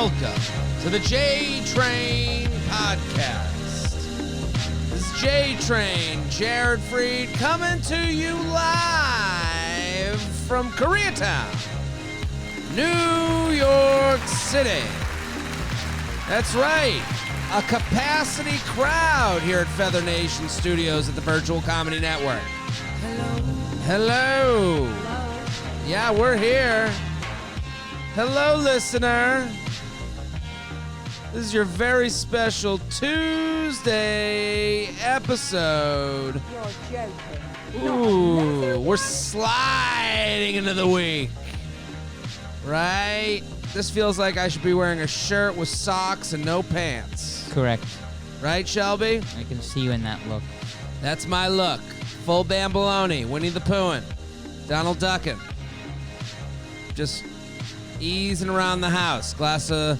welcome to the JTrain podcast. This is JTrain, Jared Freid, coming to you live from Koreatown, New York City. That's right, a capacity crowd here at Feather Nation Studios at the Virtual Comedy Network. Hello. Yeah, we're here. Hello, listener. This is your very special Tuesday episode. You're joking. Ooh, we're sliding into the week. Right? This feels like I should be wearing a shirt with socks and no pants. Correct. Right, Shelby? I can see you in that look. That's my look. Full Bamboloni, Winnie the Poohin', Donald Duckin'. Just easing around the house. Glass of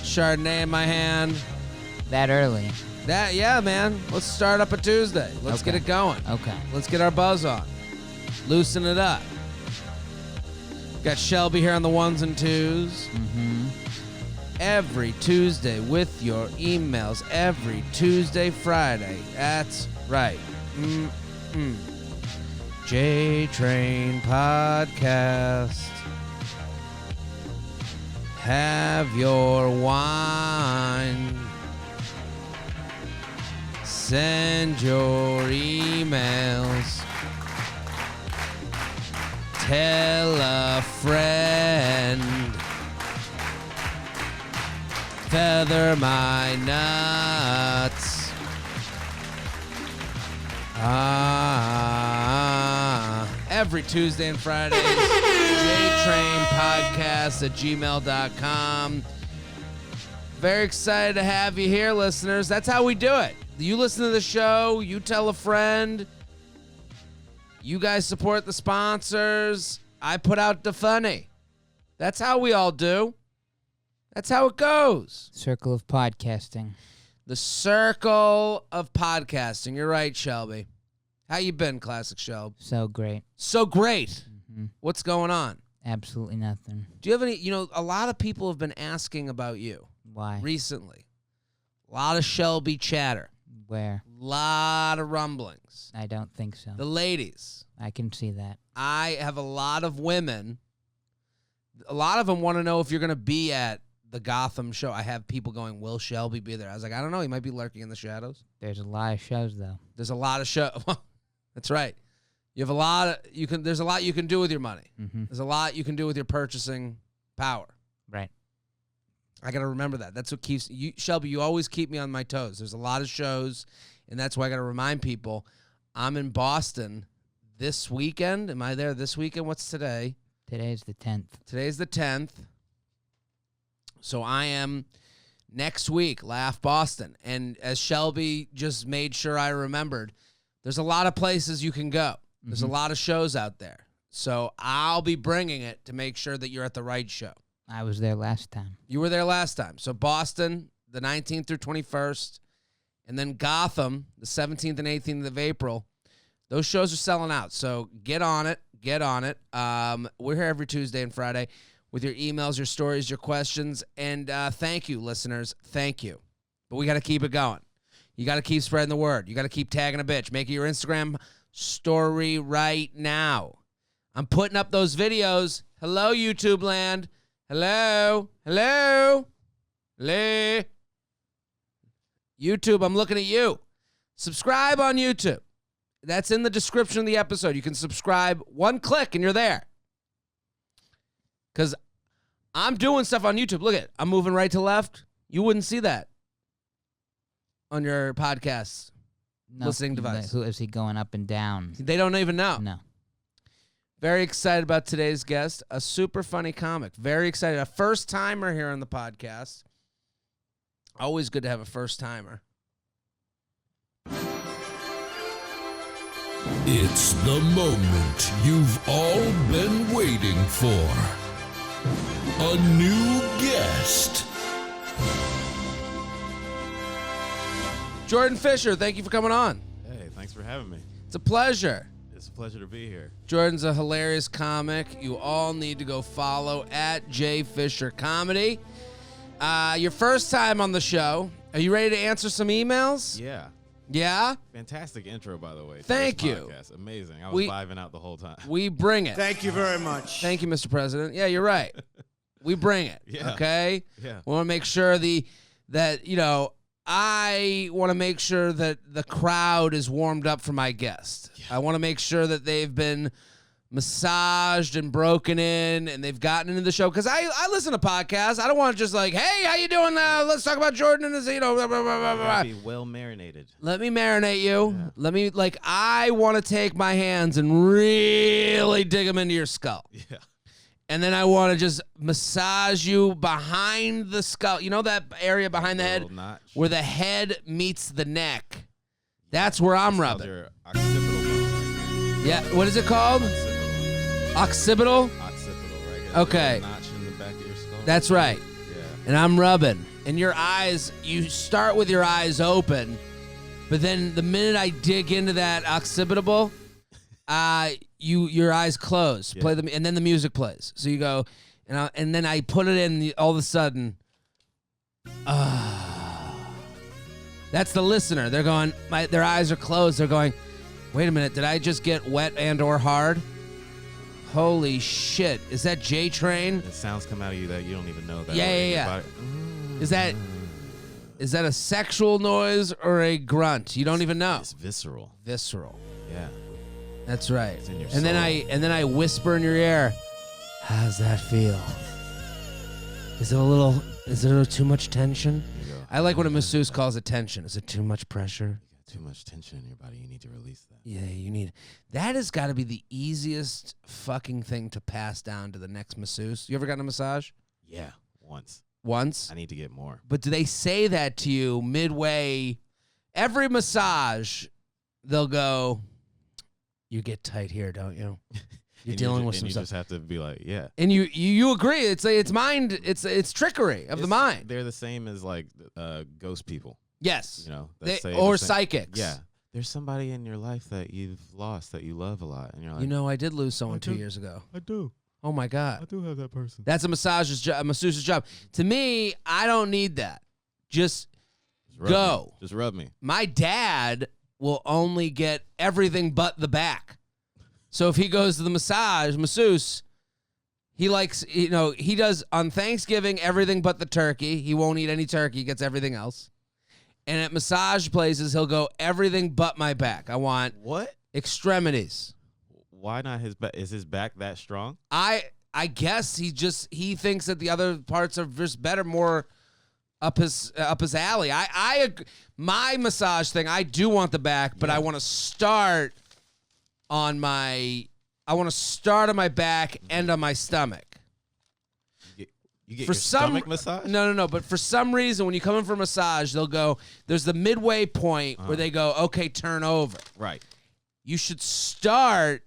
Chardonnay in my hand. That early. Yeah, man. Let's start up a Tuesday. Let's get it going. Okay. Let's get our buzz on. Loosen it up. Got Shelby here on the ones and twos. Mm-hmm. Every Tuesday with your emails. Every Tuesday, Friday. That's right. JTrain podcast. Have your wine. Send your emails. Tell a friend. Feather my nuts. Every Tuesday and Friday, JTrain podcast at gmail.com. Very excited to have you here, listeners. That's how we do it. You listen to the show, you tell a friend, you guys support the sponsors, I put out the funny. That's how we all do. That's how it goes. Circle of podcasting. The circle of podcasting. You're right, Shelby. How you been, Classic Shelby? So great. So great. Mm-hmm. What's going on? Absolutely nothing. Do you have any, a lot of people have been asking about you Why? recently. A lot of Shelby chatter. Where? A lot of rumblings. I don't think so. The ladies. I can see that. I have a lot of women. A lot of them want to know if you're going to be at the Gotham show. I have people going, will Shelby be there? I was like, I don't know. He might be lurking in the shadows. There's a lot of shows, though. There's a lot of show. That's right. You have a lot of, there's a lot you can do with your money. Mm-hmm. There's a lot you can do with your purchasing power. Right. I got to remember that. That's what keeps you, Shelby, you always keep me on my toes. There's a lot of shows, and that's why I got to remind people I'm in Boston this weekend. Am I there this weekend? What's today? Today's the 10th. Today's the 10th. So I am next week, Laugh Boston. And as Shelby just made sure I remembered, there's a lot of places you can go. There's a lot of shows out there. So I'll be bringing it to make sure that you're at the right show. I was there last time. You were there last time. So Boston, the 19th through 21st, and then Gotham, the 17th and 18th of April. Those shows are selling out. So get on it. Get on it. We're here every Tuesday and Friday with your emails, your stories, your questions. And thank you, listeners. Thank you. But we got to keep it going. You got to keep spreading the word. You got to keep tagging a bitch. Make it your Instagram story right now. I'm putting up those videos. Hello, YouTube land. Hello. Hello. Hello. YouTube, I'm looking at you. Subscribe on YouTube. That's in the description of the episode. You can subscribe. One click and you're there. Because I'm doing stuff on YouTube. Look at it. I'm moving right to left. You wouldn't see that on your podcast listening device. Who is he going up and down? They don't even know. No. Very excited about today's guest. A super funny comic. Very excited. A first-timer here on the podcast. Always good to have a first-timer. It's the moment you've all been waiting for. A new guest. Jordan Fisher, thank you for coming on. Hey, thanks for having me. It's a pleasure. It's a pleasure to be here. Jordan's a hilarious comic. You all need to go follow at J Fisher Comedy. Your first time on the show. Are you ready to answer some emails? Yeah. Yeah? Fantastic intro, by the way. to Thank this you. podcast. Amazing. I was vibing out the whole time. We bring it. Thank you very much. Thank you, Mr. President. Yeah, you're right. We bring it. Yeah. Okay? Yeah. We want to make sure I want to make sure that the crowd is warmed up for my guest. Yeah. I want to make sure that they've been massaged and broken in and they've gotten into the show. Because I listen to podcasts. I don't want to just like, hey, how you doing? Let's talk about Jordan and his, blah, blah, blah, blah, blah. Be well marinated. Let me marinate you. Yeah. Let me, I want to take my hands and really dig them into your skull. Yeah. And then I want to just massage you behind the skull. You know that area behind the head Notch. where the head meets the neck? That's where I'm rubbing. Your occipital bone right Yeah. What is it called? here. Occipital? Occipital, right here. Okay. Notch in the back of your skull. That's right. Yeah. And I'm rubbing. And your eyes, you start with your eyes open, but then the minute I dig into that occipital, your eyes close. Yeah. Play them, and then the music plays. So you go, and then I put it in. All of a sudden, that's the listener. They're going. Their eyes are closed. They're going. Wait a minute. Did I just get wet and/or hard? Holy shit! Is that JTrain? The sounds come out of you that you don't even know that. Yeah, way in yeah, your yeah. body. Is that a sexual noise or a grunt? You don't even know. It's visceral. Visceral. Yeah. That's right. It's in your And then I whisper in your ear, how's that feel? Is it a little too much tension? You go, I like when a masseuse calls it tension. Is it too much pressure? You got too much tension in your body. You need to release that. Yeah, you need. That has got to be the easiest fucking thing to pass down to the next masseuse. You ever gotten a massage? Yeah. Once. Once? I need to get more. But do they say that to you midway? Every massage, they'll go, you get tight here, don't you? You're dealing with some you stuff. just have to be like, yeah. And you agree. It's mind. It's trickery of the mind. They're the same as like ghost people. Yes. You know, They, that say or the same- psychics. Yeah. There's somebody in your life that you've lost that you love a lot, and you're like, You know, I did lose someone I 2 do. years ago. I do. Oh my God. do have that person. That's a masseuse's job. To me, I don't need that. Just go. Just rub me. My dad will only get everything but the back. So if he goes to the masseuse, he likes, he does on Thanksgiving everything but the turkey. He won't eat any turkey. He gets everything else. And at massage places, he'll go everything but my back. I want What? extremities. Why not his back? Is his back that strong? I guess he thinks that the other parts are just better, more up his alley. My massage thing, I do want the back, but I want to start on my back and on my stomach. You get For your some stomach massage? No. But for some reason, when you come in for a massage, they'll go. There's the midway point where they go, okay, turn over. Right. You should start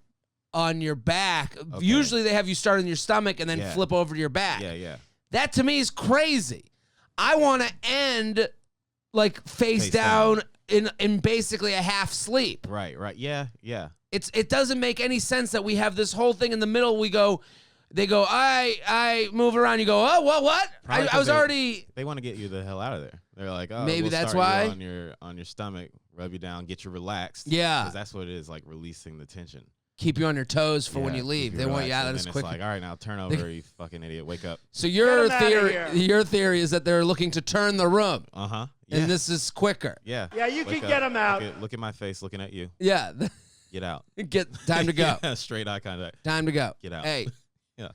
on your back. Okay. Usually they have you start on your stomach and then Yeah. flip over to your back. Yeah. That to me is crazy. I want to end like face down in basically a half sleep. Right. Yeah. It doesn't make any sense that we have this whole thing in the middle. They go, I move around. You go, oh, what? Probably I was 'cause already. They want to get you the hell out of there. They're like, oh, Maybe we'll that's start why? you on your stomach, rub you down, get you relaxed. Yeah. Because that's what it is, like releasing the tension. Keep you on your toes for when Yeah, you leave. keep They want you relaxed, out of and this then quick. It's like, all right, now turn over, you fucking idiot. Wake up. So Get 'em outta here. your theory is that they're looking to turn the room, Yeah. and this is quicker. Yeah. Yeah, you Wake can get up. 'em out. Look at my face looking at you. Yeah, Get out. get time to go. Yeah, straight eye contact. Time to go. Get out. Hey. Yeah.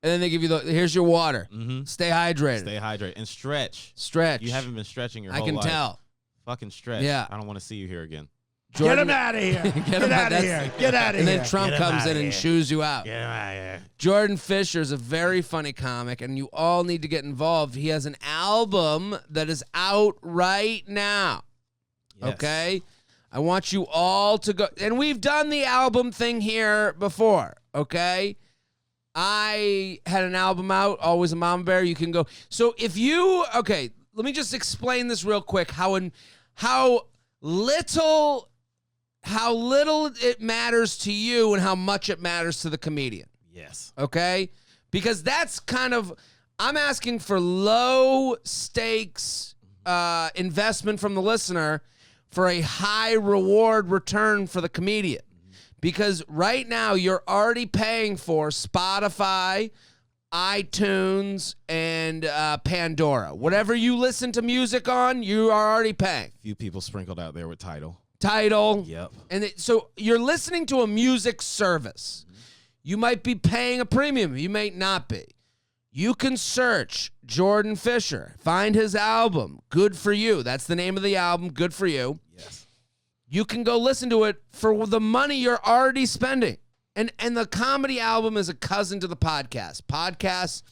And then they give you here's your water. Mm-hmm. Stay hydrated. Stay hydrated and stretch. Stretch. You haven't been stretching your I whole can life. tell. Fucking stretch. Yeah. I don't want to see you here again. Get him out of here. Get Get him out of that's- here. Get out of And here. then Trump Get him comes outta in and here. shoos you out. Get him out of here. Jordan Fisher is a very funny comic, and you all need to get involved. He has an album that is out right now. Yes. Okay? I want you all to go. And we've done the album thing here before. Okay? I had an album out, Always a Mama Bear. You can go. So if you, okay, let me just explain this real quick. How little it matters to you and how much it matters to the comedian. Yes. Okay? Because that's kind of, I'm asking for low stakes investment from the listener for a high reward return for the comedian. Because right now you're already paying for Spotify, iTunes, and Pandora. Whatever you listen to music on, you are already paying. Few people sprinkled out there with Tidal. Tidal. Yep. So you're listening to a music service. You might be paying a premium. You may not be. You can search Jordan Fisher. Find his album, Good For You. That's the name of the album, Good For You. Yes. You can go listen to it for the money you're already spending. And the comedy album is a cousin to the podcast. Podcast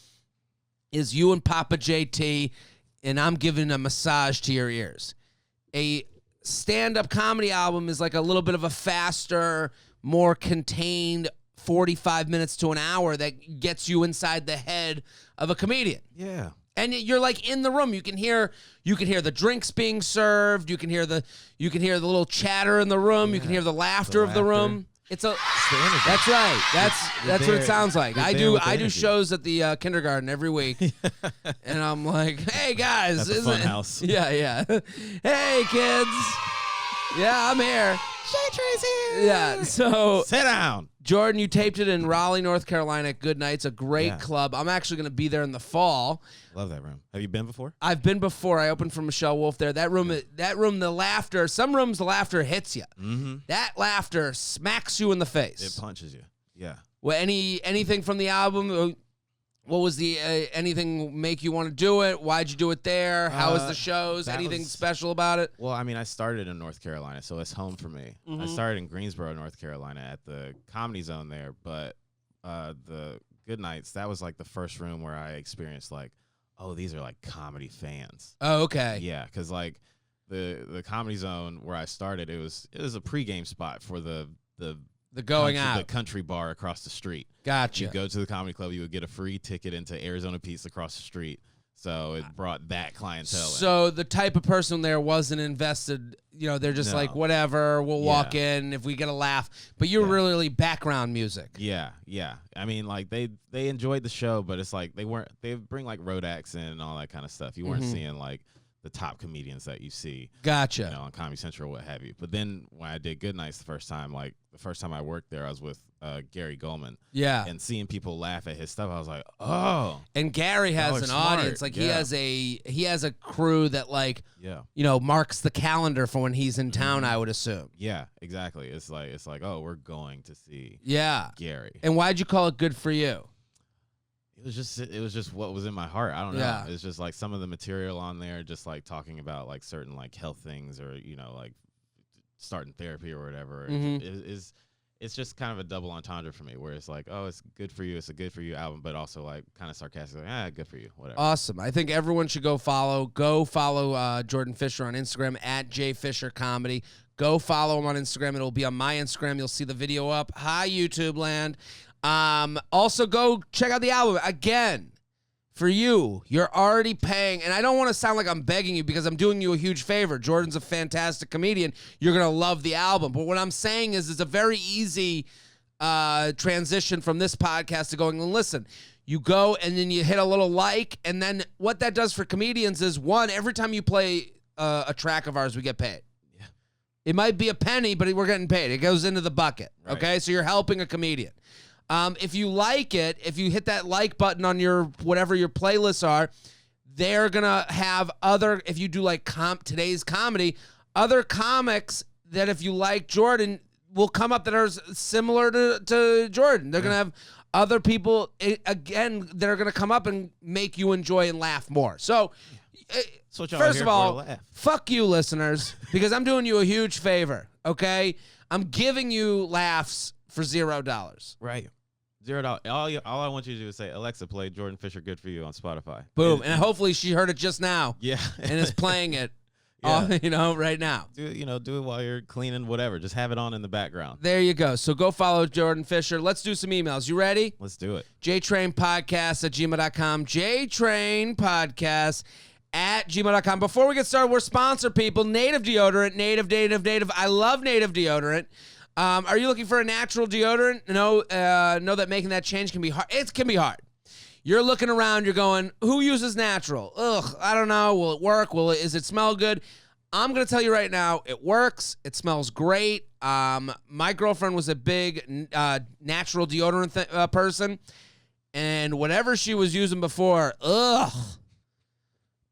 is you and Papa JT, and I'm giving a massage to your ears. A stand-up comedy album is like a little bit of a faster, more contained 45 minutes to an hour that gets you inside the head of a comedian. Yeah. And you're like in the room. You can hear the drinks being served. You can hear the little chatter in the room. You can hear the laughter of the room. It's a That's right. That's what it sounds like. I do shows at the kindergarten every week. And I'm like, "Hey guys, That's a fun house. Yeah. Hey kids. Yeah, I'm here. JTrain's here. Yeah, so Sit down. Jordan, you taped it in Raleigh, North Carolina at Good Nights, a great club. I'm actually going to be there in the fall. Love that room. Have you been before? I've been before. I opened for Michelle Wolf there. That room, the laughter, some rooms the laughter hits you. Mm-hmm. That laughter smacks you in the face. It punches you. Yeah. Well, anything from the album? What was the anything make you want to do it? Why'd you do it there? How was the shows? Anything special about it? Well, I mean, I started in North Carolina, so it's home for me. Mm-hmm. I started in Greensboro, North Carolina at the Comedy Zone there, but the Good Nights, that was like the first room where I experienced like, oh, these are like comedy fans. Oh, okay. Yeah, because like the Comedy Zone where I started, it was a pregame spot for the going country, out. the country bar across the street. Gotcha. You go to the comedy club, you would get a free ticket into Arizona Pizza across the street. So it brought that clientele in. So the type of person there wasn't invested, they're just like, whatever, we'll walk in if we get a laugh. But you're really background music. Yeah. I mean, like they enjoyed the show, but it's like they bring like road acts in and all that kind of stuff. You weren't seeing like the top comedians that you see. Gotcha. On Comedy Central or what have you. But then when I did Good Nights the first time I worked there, I was with Gary Goldman. Yeah. And seeing people laugh at his stuff, I was like, oh. And Gary has an smart. audience. Like he has a crew that like, yeah. Marks the calendar for when he's in town, I would assume. Yeah, exactly. It's like, oh, we're going to see Gary. And why'd you call it Good For You? It was just what was in my heart. I don't know. Yeah. It's just like some of the material on there, just like talking about like certain like health things or like starting therapy or whatever. It's just kind of a double entendre for me, where it's like, oh, it's good for you. It's a good for you album, but also like kind of sarcastic, like, good for you, whatever. Awesome. I think everyone should go follow Jordan Fisher on Instagram at JFisherComedy. Go follow him on Instagram. It'll be on my Instagram. You'll see the video up. Hi, YouTube land. Also, go check out the album. Again, for you, you're already paying, and I don't want to sound like I'm begging you because I'm doing you a huge favor. Jordan's a fantastic comedian. You're going to love the album. But what I'm saying is it's a very easy transition from this podcast to going, listen, you go and then you hit a little like, and then what that does for comedians is, one, every time you play a track of ours, we get paid. Yeah. It might be a penny, but we're getting paid. It goes into the bucket, Right. okay? So you're helping a comedian. If you like it, if you hit that like button on your whatever your playlists are, they're gonna have if you do like today's comedy, other comics that if you like Jordan will come up that are similar to Jordan. They're gonna have other people again that are gonna come up and make you enjoy and laugh more. So. What y'all First here of all, for, to laugh. fuck you, listeners, because I'm doing you a huge favor, okay? I'm giving you laughs for $0. Right. $0. All I want you to do is say, Alexa, play Jordan Fisher Good For You on Spotify. Boom. And hopefully she heard it just now. Yeah. And is playing it, Yeah. right now. Do it while you're cleaning, whatever. Just have it on in the background. There you go. So go follow Jordan Fisher. Let's do some emails. You ready? Let's do it. JTrain Podcast at gmail.com. JTrain Podcast at gmail.com. Before we get started, we're sponsored, people. Native deodorant. Native. I love Native deodorant. Are you looking for a natural deodorant? Know that making that change can be hard. It can be hard. You're looking around, you're going, who uses natural? Ugh, I don't know. Will it work? Is it smell good? I'm going to tell you right now, it works. It smells great. My girlfriend was a big natural deodorant person, and whatever she was using before, ugh.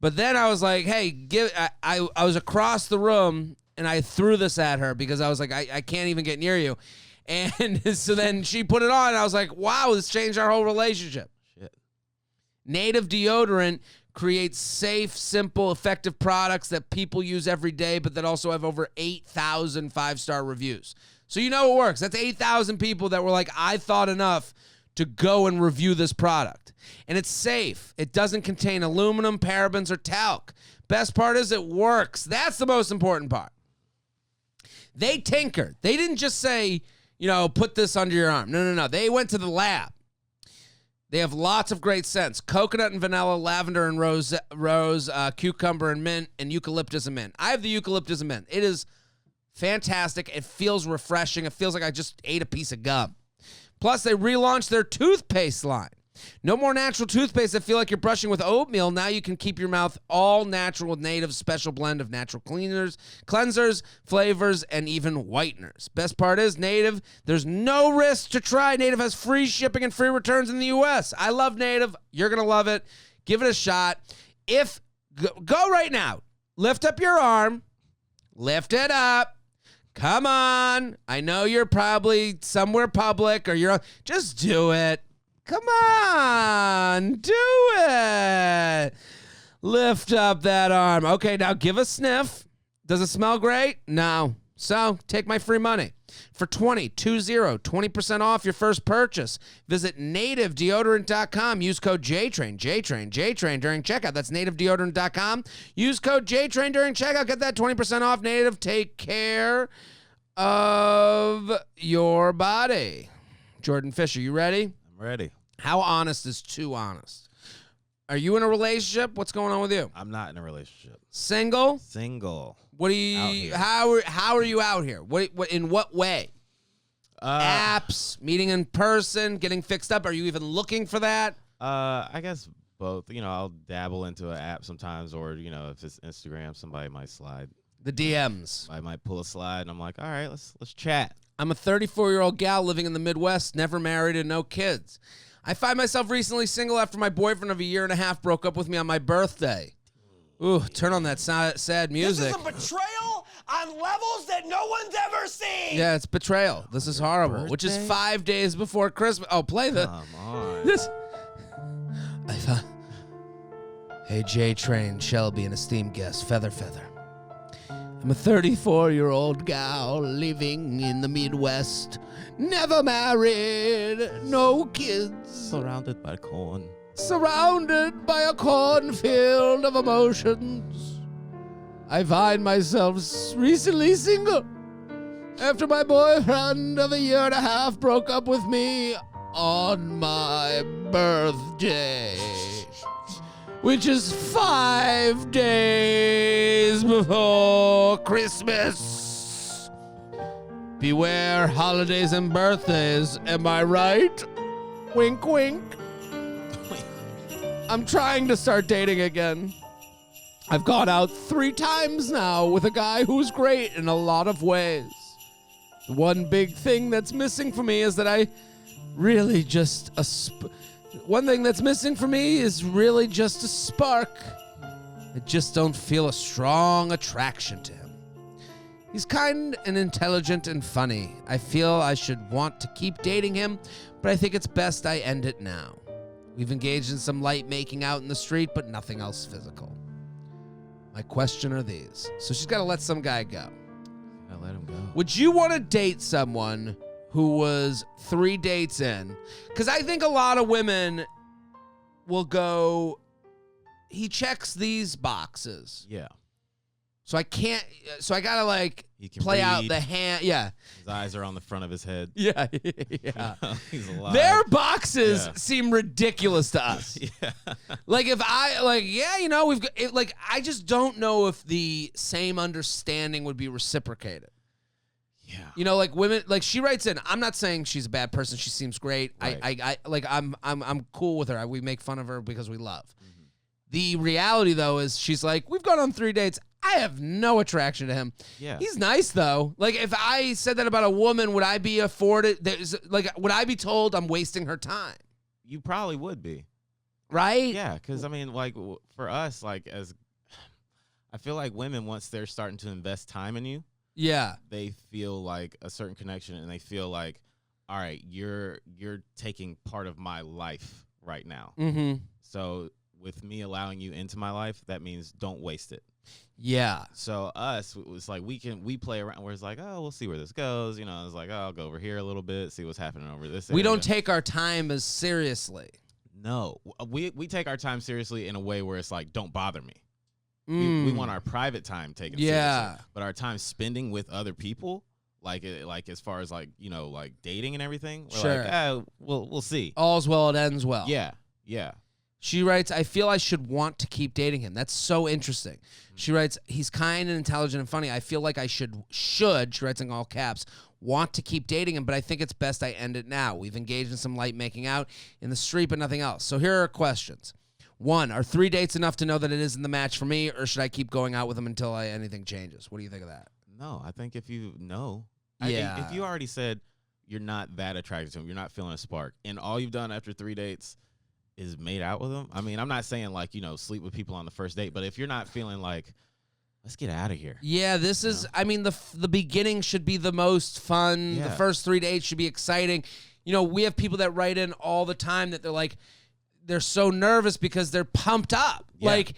But then I was like, hey, I was across the room, and I threw this at her because I was like, I can't even get near you. And so then she put it on, and I was like, wow, this changed our whole relationship. Shit. Native deodorant creates safe, simple, effective products that people use every day, but that also have over 8,000 five-star reviews. So you know it works. That's 8,000 people that were like, I thought enough to go and review this product. And it's safe. It doesn't contain aluminum, parabens, or talc. Best part is it works. That's the most important part. They tinkered. They didn't just say, put this under your arm. No. They went to the lab. They have lots of great scents. Coconut and vanilla, lavender and rose, cucumber and mint, and eucalyptus and mint. I have the eucalyptus and mint. It is fantastic. It feels refreshing. It feels like I just ate a piece of gum. Plus, they relaunched their toothpaste line. No more natural toothpaste that feel like you're brushing with oatmeal. Now you can keep your mouth all natural with Native's special blend of natural cleansers, flavors, and even whiteners. Best part is Native, there's no risk to try. Native has free shipping and free returns in the U.S. I love Native. You're going to love it. Give it a shot. Go right now. Lift up your arm. Lift it up. Come on. I know you're probably somewhere public or just do it. Come on, do it. Lift up that arm. Okay, now give a sniff. Does it smell great? No. So take my free money. For 20% off your first purchase, visit nativedeodorant.com. Use code JTrain during checkout. That's nativedeodorant.com. Use code JTrain during checkout. Get that 20% off. Native, take care of your body. Jordan Fisher, you ready? Ready. How honest is too honest? Are you in a relationship? What's going on with you? I'm not in a relationship. Single? Single. What do you? How are you out here? What in what way? Apps, meeting in person, getting fixed up. Are you even looking for that? I guess both. I'll dabble into an app sometimes, or if it's Instagram, somebody might slide. The DMs. I might pull a slide, and I'm like, all right, let's chat. I'm a 34-year-old gal living in the Midwest, never married and no kids. I find myself recently single after my boyfriend of a year and a half broke up with me on my birthday. Ooh, turn on that sad music. This is a betrayal on levels that no one's ever seen. Yeah, it's betrayal. This is horrible. Birthday? Which is 5 days before Christmas. Oh, play the... Come on. This... I thought... Hey, JTrain, Shelby, an esteemed guest, Feather. I'm a 34-year-old gal living in the Midwest. Never married, no kids. Surrounded by corn. Surrounded by a cornfield of emotions. I find myself recently single after my boyfriend of a year and a half broke up with me on my birthday, which is 5 days before Christmas. Beware holidays and birthdays, am I right? Wink, wink. I'm trying to start dating again. I've gone out 3 times now with a guy who's great in a lot of ways. The one big thing that's missing for me is that I really just... One thing that's missing for me is really just a spark. I just don't feel a strong attraction to him. He's kind and intelligent and funny. I feel I should want to keep dating him, but I think it's best I end it now. We've engaged in some light making out in the street, but nothing else physical. My question are these. So she's got to let some guy go. Gotta let him go. Would you want to date someone who was 3 dates in? Because I think a lot of women will go, he checks these boxes. Yeah. So I gotta like He can play out read. the hand. Yeah. His eyes are on the front of his head. Yeah. He's alive. Their boxes Yeah. seem ridiculous to us. Yeah. Like if we've got I just don't know if the same understanding would be reciprocated. Yeah. You know, like women, like she writes in. I'm not saying she's a bad person. She seems great. Right. I'm cool with her. We make fun of her because we love. The reality though is she's like, we've gone on 3 dates. I have no attraction to him. Yeah. He's nice though. Like if I said that about a woman, would I be afforded? Would I be told I'm wasting her time? You probably would be. Right? Yeah, because I mean, like for us, like I feel like women, once they're starting to invest time in you, Yeah. they feel like a certain connection, and they feel like, all right, you're taking part of my life right now. Mm-hmm. So with me allowing you into my life, that means don't waste it. Yeah. So us, it was like we play around where it's like, oh, we'll see where this goes. You know, it's like, oh, I'll go over here a little bit, see what's happening over this We area. don't take our time as seriously. No, we take our time seriously in a way where it's like, don't bother me. We Mm. want our private time taken Yeah. seriously. But our time spending with other people, like as far as like, you know, like dating and everything, we're Sure. like, we'll see. All's well, it ends well. Yeah, yeah. She writes, I feel I should want to keep dating him. That's so interesting. She writes, he's kind and intelligent and funny. I feel like I should, she writes in all caps, want to keep dating him, but I think it's best I end it now. We've engaged in some light making out in the street, but nothing else. So here are questions. 1, are 3 dates enough to know that it isn't the match for me, or should I keep going out with him until anything changes? What do you think of that? No, I think if you know, Yeah. if you already said you're not that attracted to him, you're not feeling a spark, and all you've done after 3 dates is made out with him. I mean, I'm not saying like, you know, sleep with people on the first date, but if you're not feeling like, let's get out of here. Yeah, this is, I mean, the beginning should be the most fun. Yeah. The first 3 dates should be exciting. You know, we have people that write in all the time that they're like, they're so nervous because they're pumped up. Yeah. Like,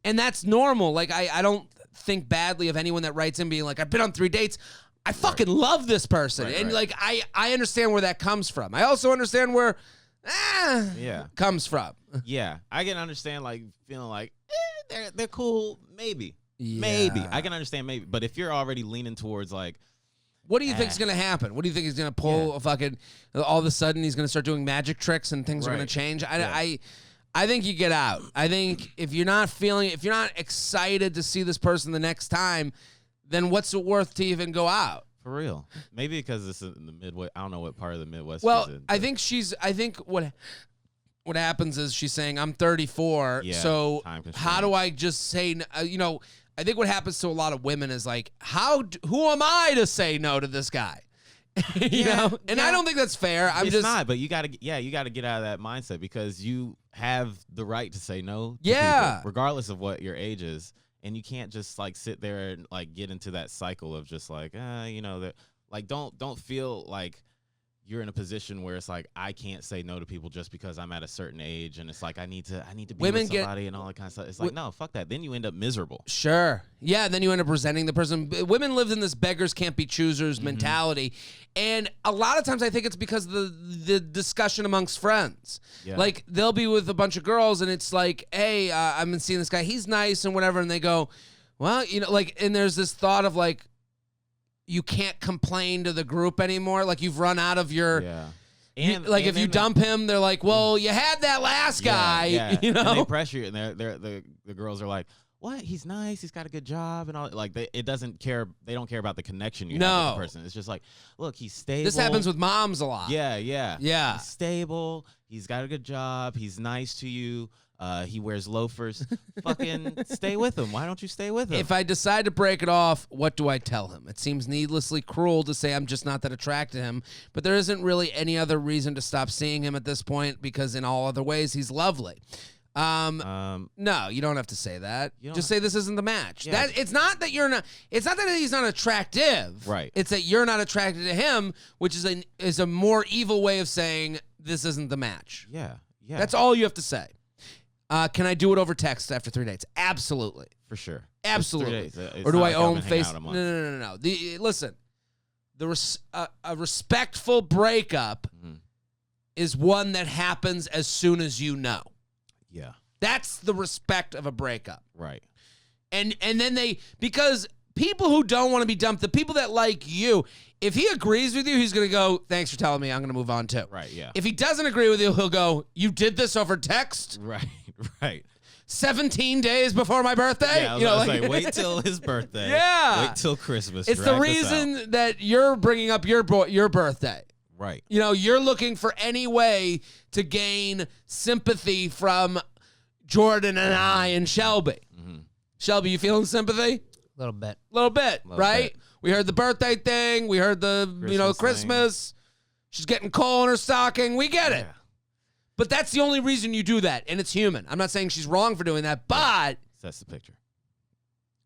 and that's normal. Like, I don't think badly of anyone that writes in being like, I've been on 3 dates. I fucking love this person. Right, and right. like, I understand where that comes from. I also understand where, Yeah. comes from. Yeah, I can understand like feeling like they're cool, maybe. Yeah. Maybe. I can understand maybe. But if you're already leaning towards like, What do you think is going to happen? What do you think he's going to pull? A fucking all of a sudden he's going to start doing magic tricks and things are going Right. to change. Yeah. I think you get out. I think if you're not feeling, if you're not excited to see this person the next time, then what's it worth to even go out? for real. Maybe because this is in the Midwest. I don't know what part of the Midwest Well, she's in. I think what happens is she's saying I'm 34, Yeah, so time how do I just say you know? I think what happens to a lot of women is like, who am I to say no to this guy? you know, and I don't think that's fair. It's not, but you gotta get out of that mindset because you have the right to say no. To Yeah. people, regardless of what your age is, and you can't just like sit there and like get into that cycle of just like, you know, that like don't feel like you're in a position where it's like I can't say no to people just because I'm at a certain age, and it's like I need to be Women with get- somebody and all that kind of stuff. It's like no, fuck that. Then you end up miserable. Sure. Yeah, and then you end up resenting the person. Women live in this beggars can't be choosers mentality. And a lot of times I think it's because of the discussion amongst friends. Yeah. Like they'll be with a bunch of girls and it's like, hey, I've been seeing this guy. He's nice and whatever. And they go, well, you know, like, and there's this thought of like, you can't complain to the group anymore. Like you've run out of your... Yeah. like if you then dump him, they're like, well, you had that last guy, yeah. you And they know? pressure you, and the girls are like, "What? He's nice. He's got a good job, and all." Like they don't care about the connection you have No. with the person. It's just like, look, he's stable. This happens with moms a lot. Yeah. Yeah. He's stable. He's got a good job. He's nice to you. He wears loafers. Fucking stay with him. Why don't you stay with him? If I decide to break it off, what do I tell him? It seems needlessly cruel to say I'm just not that attracted to him, but there isn't really any other reason to stop seeing him at this point because in all other ways he's lovely. No, you don't have to say that. You don't Just say this isn't the match. Yeah. It's not that he's not attractive. Right. It's that you're not attracted to him, which is a more evil way of saying this isn't the match. yeah. That's all you have to say. Can I do it over text after 3 dates? Absolutely. for sure. Absolutely. It's 3 days. It's Or do not I like y'all own been hanging face? out a No, month. Listen, a respectful breakup Mhm. is one that happens as soon as you know. Yeah. That's the respect of a breakup. Right. And then because people who don't want to be dumped, the people that like you, if he agrees with you, he's going to go, thanks for telling me, I'm going to move on too. Right. Yeah. If he doesn't agree with you, he'll go, you did this over text? Right. Right. 17 days before my birthday. Yeah, I was like, wait till his birthday. Yeah. Wait till Christmas. It's the Drag this reason that you're bringing up your birthday. Right. You know, you're looking for any way to gain sympathy from Jordan and I and Shelby. Mm-hmm. Shelby, you feeling sympathy? A little bit. Little bit, right? bit. We heard the birthday thing. We heard the, Christmas. She's getting coal in her stocking. We get it. Yeah. But that's the only reason you do that, and it's human. I'm not saying she's wrong for doing that, but That's the picture.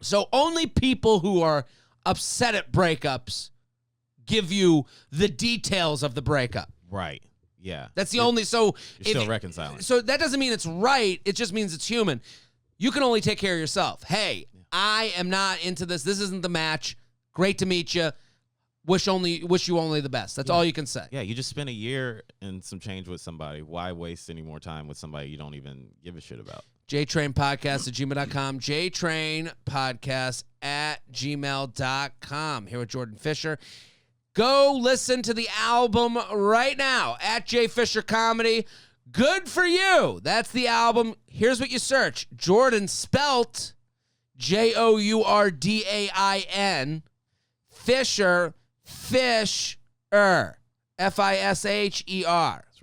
so only people who are upset at breakups give you the details of the breakup. Right. Yeah. That's the only. So You're still reconciling. So that doesn't mean it's right. It just means it's human. You can only take care of yourself. Hey, I am not into this. This isn't the match. Great to meet you. Wish you only the best. That's all you can say. Yeah, you just spent a year and some change with somebody. Why waste any more time with somebody you don't even give a shit about? JTrain podcast at gmail.com. JTrain podcast at gmail.com. Here with Jordan Fisher. Go listen to the album right now at J Fisher Comedy. Good for you. That's the album. Here's what you search. Jordan spelt Jourdain. Fisher, Fisher. Fisher. That's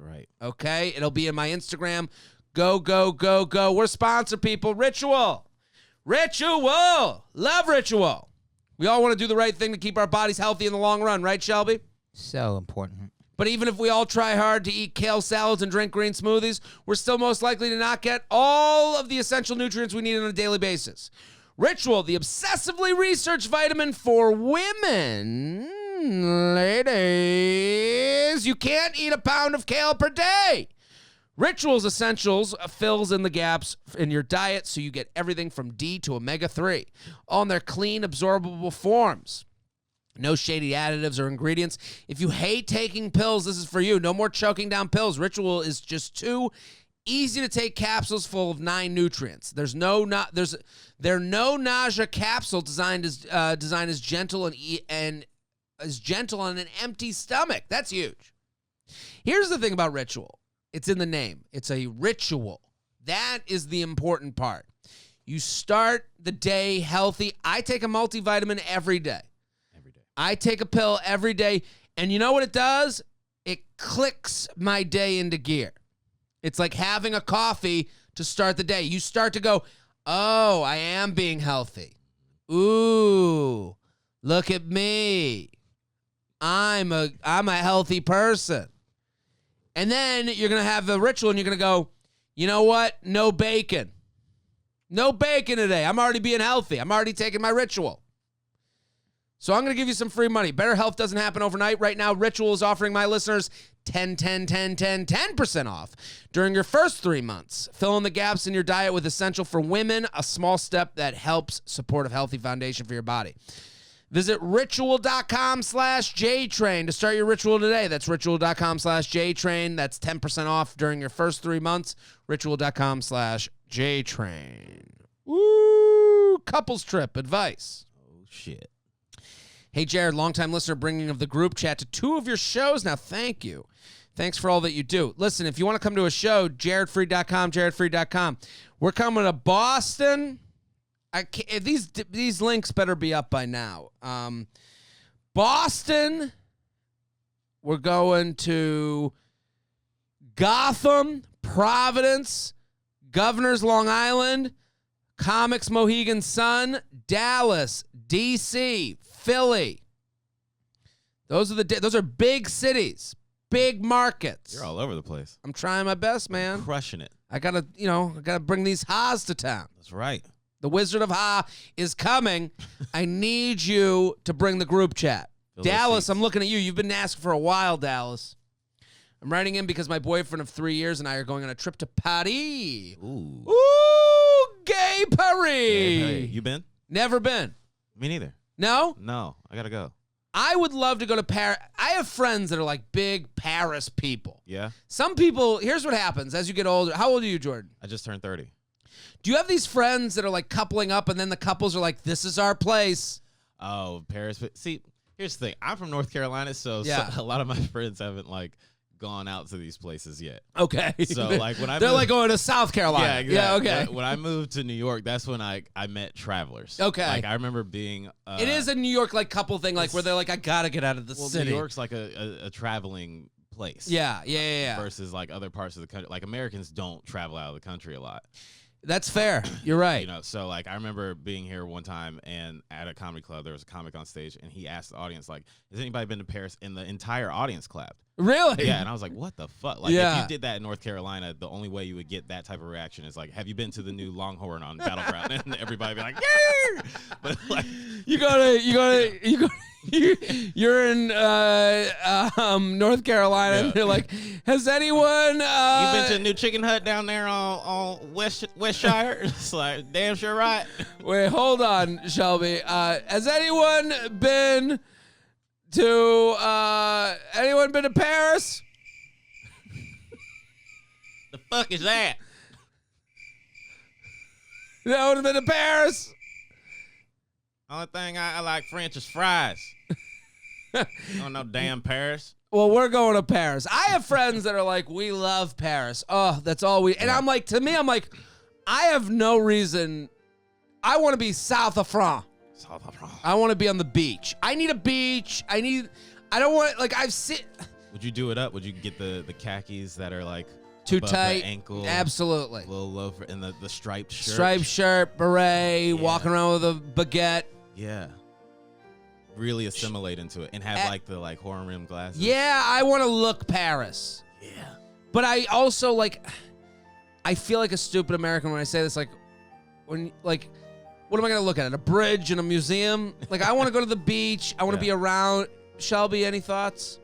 right. Okay? It'll be in my Instagram. Go, go, go, go. We're sponsored, people. Ritual. Love Ritual. We all want to do the right thing to keep our bodies healthy in the long run, right, Shelby? So important. But even if we all try hard to eat kale salads and drink green smoothies, we're still most likely to not get all of the essential nutrients we need on a daily basis. Ritual, the obsessively researched vitamin for women. Ladies, you can't eat a pound of kale per day. Ritual's Essentials fills in the gaps in your diet so you get everything from D to omega-3, all in their clean, absorbable forms. No shady additives or ingredients. If you hate taking pills, this is for you. No more choking down pills. Ritual is just 2 easy-to-take capsules full of 9 nutrients. There are no nausea capsule designed as gentle and as gentle on an empty stomach. That's huge. Here's the thing about Ritual. It's in the name. It's a ritual. That is the important part. You start the day healthy. I take a multivitamin every day. I take a pill every day. And you know what it does? It clicks my day into gear. It's like having a coffee to start the day. You start to go, oh, I am being healthy. Ooh, look at me. I'm a healthy person. And then you're going to have a ritual and you're going to go, you know what? No bacon. No bacon today. I'm already being healthy. I'm already taking my ritual. So I'm going to give you some free money. Better health doesn't happen overnight. Right now, Ritual is offering my listeners 10% off during your first 3 months. Fill in the gaps in your diet with Essential for Women, a small step that helps support a healthy foundation for your body. Visit ritual.com/JTrain to start your ritual today. That's ritual.com/JTrain. That's 10% off during your first 3 months. Ritual.com/JTrain. Woo! Couples trip advice. Oh, shit. Hey, Jared, longtime listener, bringing of the group chat to 2 of your shows. Now, thank you. Thanks for all that you do. Listen, if you want to come to a show, jaredfreid.com, jaredfreid.com. We're coming to Boston. These links better be up by now. Boston. We're going to Gotham, Providence, Governor's Long Island, Comics Mohegan Sun, Dallas, D.C., Philly. Those are big cities, big markets. You're all over the place. I'm trying my best, man. Crushing it. I gotta bring these Ha's to town. That's right. The Wizard of Ha is coming. I need you to bring the group chat. Fill those Dallas, seats. I'm looking at you. You've been asking for a while, Dallas. I'm writing in because my boyfriend of 3 years and I are going on a trip to Paris. Ooh. Ooh, gay Paris. Hey, you been? Never been. Me neither. No? No, I gotta go. I would love to go to Paris. I have friends that are like big Paris people. Yeah? Some people, here's what happens as you get older. How old are you, Jordan? I just turned 30. Do you have these friends that are like coupling up and then the couples are like, this is our place? Oh, Paris. But see, here's the thing. I'm from North Carolina, so Yeah. a lot of my friends haven't like gone out to these places yet. Okay. So like when I they're moved, like going to South Carolina. yeah, exactly. Yeah. Okay. When I moved to New York, that's when I met travelers. Okay. Like I remember being. It is a New York like couple thing, like where they're like, I gotta get out of the well, city. New York's like a traveling place. Yeah. Versus like other parts of the country. Like Americans don't travel out of the country a lot. That's fair. You're right. You know, so like I remember being here one time and at a comedy club, there was a comic on stage and he asked the audience, like, has anybody been to Paris? And the entire audience clapped. Really? Yeah, and I was like, what the fuck? Like, Yeah. if you did that in North Carolina, the only way you would get that type of reaction is like, have you been to the new Longhorn on Battleground? And everybody be like, yeah! But like, you're in North Carolina, and Yeah. you're like, has anyone? you been to the new chicken hut down there on Westshire? It's like, damn sure right. Wait, hold on, Shelby. Has anyone been to Paris? The fuck is that? No one's been to Paris? Only thing I like French is fries. Oh no, damn Paris. Well, we're going to Paris. I have friends that are like, we love Paris. Oh, that's all we. And I'm like, to me, I'm like, I have no reason. I want to be south of France. I want to be on the beach. I need a beach. I don't want, like, I've seen. Would you do it up? Would you get the khakis that are like Too above the tight. ankle, Absolutely. little loafer, and the striped shirt? Striped shirt, beret, walking around with a baguette. Yeah. Really assimilate into it and have like the like horn rim glasses. Yeah, I want to look Paris. Yeah. But I also like, I feel like a stupid American when I say this. Like, when like, what am I gonna look at? A bridge in a museum? Like, I want to go to the beach. I want to be around. Shelby, any thoughts?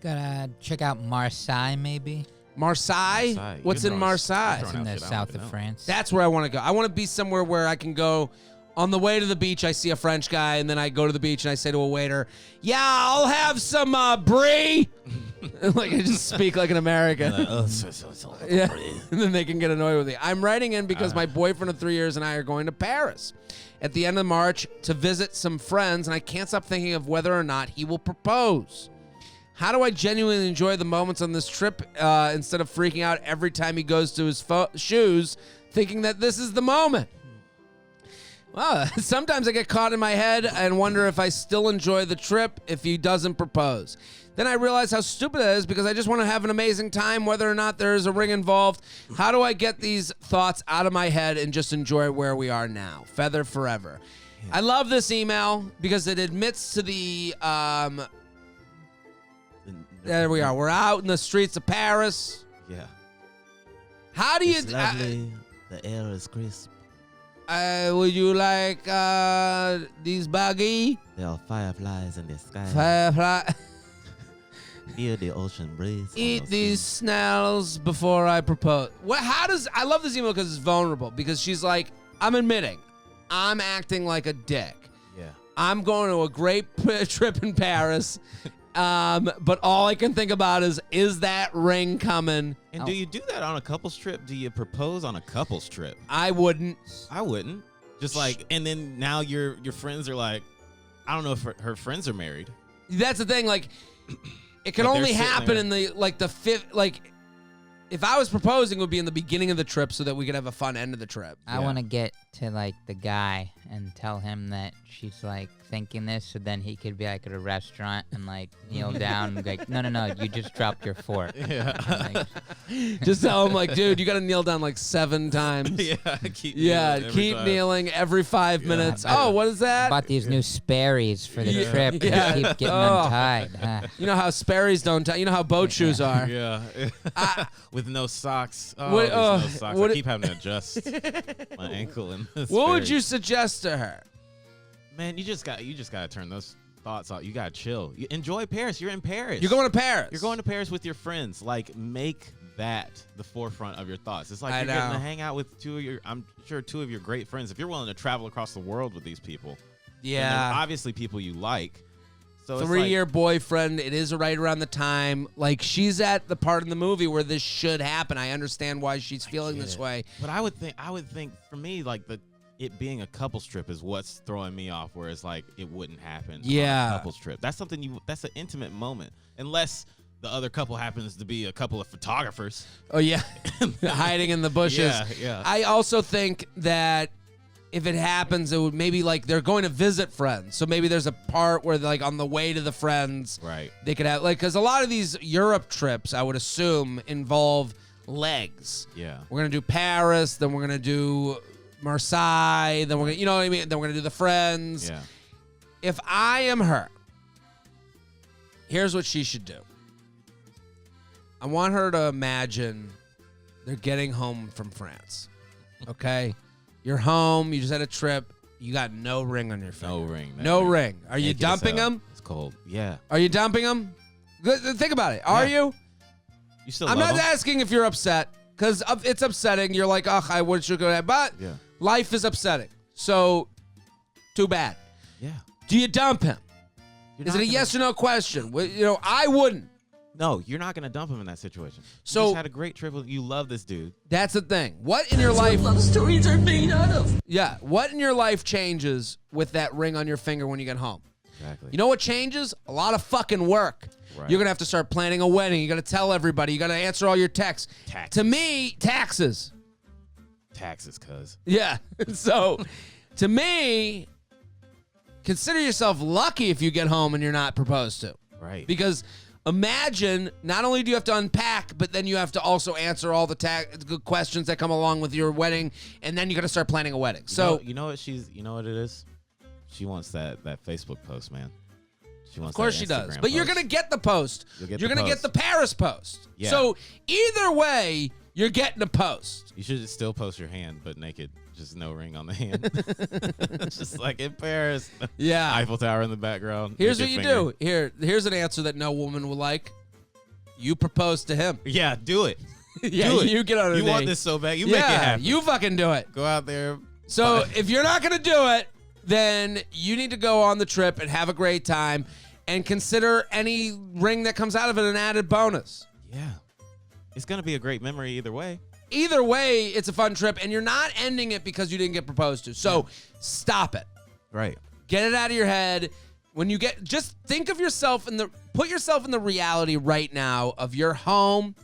Gotta check out Marseille, maybe. Marseille? Marseille. What's You're in throwing- Marseille? you're It's in throwing the out shit I don't south even of know. France. That's where I want to go. I want to be somewhere where I can go. On the way to the beach, I see a French guy, and then I go to the beach and I say to a waiter, "Yeah, I'll have some brie." Like, I just speak like an American. Yeah, and then they can get annoyed with me. I'm writing in because my boyfriend of 3 years and I are going to Paris at the end of March to visit some friends, and I can't stop thinking of whether or not he will propose. How do I genuinely enjoy the moments on this trip instead of freaking out every time he goes to his shoes, thinking that this is the moment? Well, sometimes I get caught in my head and wonder if I still enjoy the trip if he doesn't propose. Then I realize how stupid that is because I just want to have an amazing time whether or not there is a ring involved. How do I get these thoughts out of my head and just enjoy where we are now? Feather forever. I love this email because it admits to the there we are. We're out in the streets of Paris. Yeah. How do you It's lovely. The air is crisp. would you like these baggy There are fireflies in the sky. firefly? Feel the ocean breeze. on Eat your these skin. snails before I propose. I love this email because it's vulnerable, because she's like, I'm admitting, I'm acting like a dick. Yeah. I'm going to a great trip in Paris, but all I can think about is that ring coming? And do you do that on a couple's trip? Do you propose on a couple's trip? I wouldn't. I wouldn't. Just like, and then now your friends are like, I don't know if her friends are married. That's the thing, like, it can But they're only sitting happen there. in the fifth, like, if I was proposing, it would be in the beginning of the trip so that we could have a fun end of the trip. I want to get to like the guy and tell him that she's like thinking this, so then he could be like at a restaurant and like kneel down and be like, no, you just dropped your fork. Yeah. And, like, Just tell him, like, dude, you got to kneel down like 7 times. Yeah. Keep Yeah, kneeling every keep time. kneeling every 5 minutes. Oh, what is that? bought these new Sperry's for the Yeah. trip. Yeah. And keep getting Oh. untied. You know how Sperry's don't tie. You know how boat shoes are. Yeah. With no socks. Oh, What- there's no socks. what- I keep having to adjust my ankle and this. What would you suggest to her? Man, you just gotta turn those thoughts out. You gotta chill. You enjoy Paris. You're in Paris. You're going to Paris. You're going to Paris with your friends. Like, make that the forefront of your thoughts. It's like I you're getting know. to hang out with I'm sure two of your great friends. If you're willing to travel across the world with these people, then they're Yeah. obviously people you like. So it's 3-year like, boyfriend. It is right around the time. Like, she's at the part in the movie where this should happen. I understand why she's feeling get this it. way. But I would think for me, like it being a couple's trip is what's throwing me off. Where it's like it wouldn't happen. Yeah. On a couple's trip. That's something that's an intimate moment. Unless the other couple happens to be a couple of photographers. Oh, yeah. Hiding in the bushes. Yeah. I also think that if it happens, it would maybe like they're going to visit friends. So maybe there's a part where like on the way to the friends, Right. they could have like, because a lot of these Europe trips, I would assume, involve legs. Yeah. We're going to do Paris, then we're going to do Marseille, then we're going to, you know what I mean? Then we're going to do the friends. Yeah. If I am her, here's what she should do. I want her to imagine they're getting home from France. Okay? You're home. You just had a trip. You got no ring on your finger. No ring. No ring. Are you Naked as dumping hell. him? It's cold. Yeah. Are you dumping him? Think about it. Are you? You still I'm love not him? asking if you're upset because it's upsetting. You're like, ugh, I wish you could have. But Yeah. life is upsetting. So, too bad. Yeah. Do you dump him? You're Is not it a gonna- yes or no question? Well, you know, I wouldn't. No, you're not going to dump him in that situation. So- you just had a great trip with you love this dude. That's the thing. What in your life? Love stories are made out of. Yeah. What in your life changes with that ring on your finger when you get home? Exactly. You know what changes? A lot of fucking work. Right. You're going to have to start planning a wedding. You got to tell everybody. You got to answer all your texts. Taxes. To me, taxes. Taxes, cuz. Yeah. So, to me, consider yourself lucky if you get home and you're not proposed to. Right. Because imagine, not only do you have to unpack, but then you have to also answer all the good questions that come along with your wedding, and then you got to start planning a wedding. So, you know what it is? She wants that Facebook post, man. She wants of course that she does. Instagram But you're post. going to get the post. You'll get You're the going to get post. the Paris post. Yeah. So, either way, you're getting a post. You should still post your hand, but naked. Just no ring on the hand. Just like in Paris. Yeah. Eiffel Tower in the background. Here's what naked you finger. do. Here's an answer that no woman will like. You propose to him. Yeah, do it. Yeah, do it. you get on a You want date. this so bad. You make it Yeah, happen. you fucking do it. Go out there. So if you're not going to do it, then you need to go on the trip and have a great time and consider any ring that comes out of it an added bonus. Yeah. It's going to be a great memory either way. Either way, it's a fun trip, and you're not ending it because you didn't get proposed to. So stop it. Right. Get it out of your head. When you just think of yourself put yourself in the reality right now of your home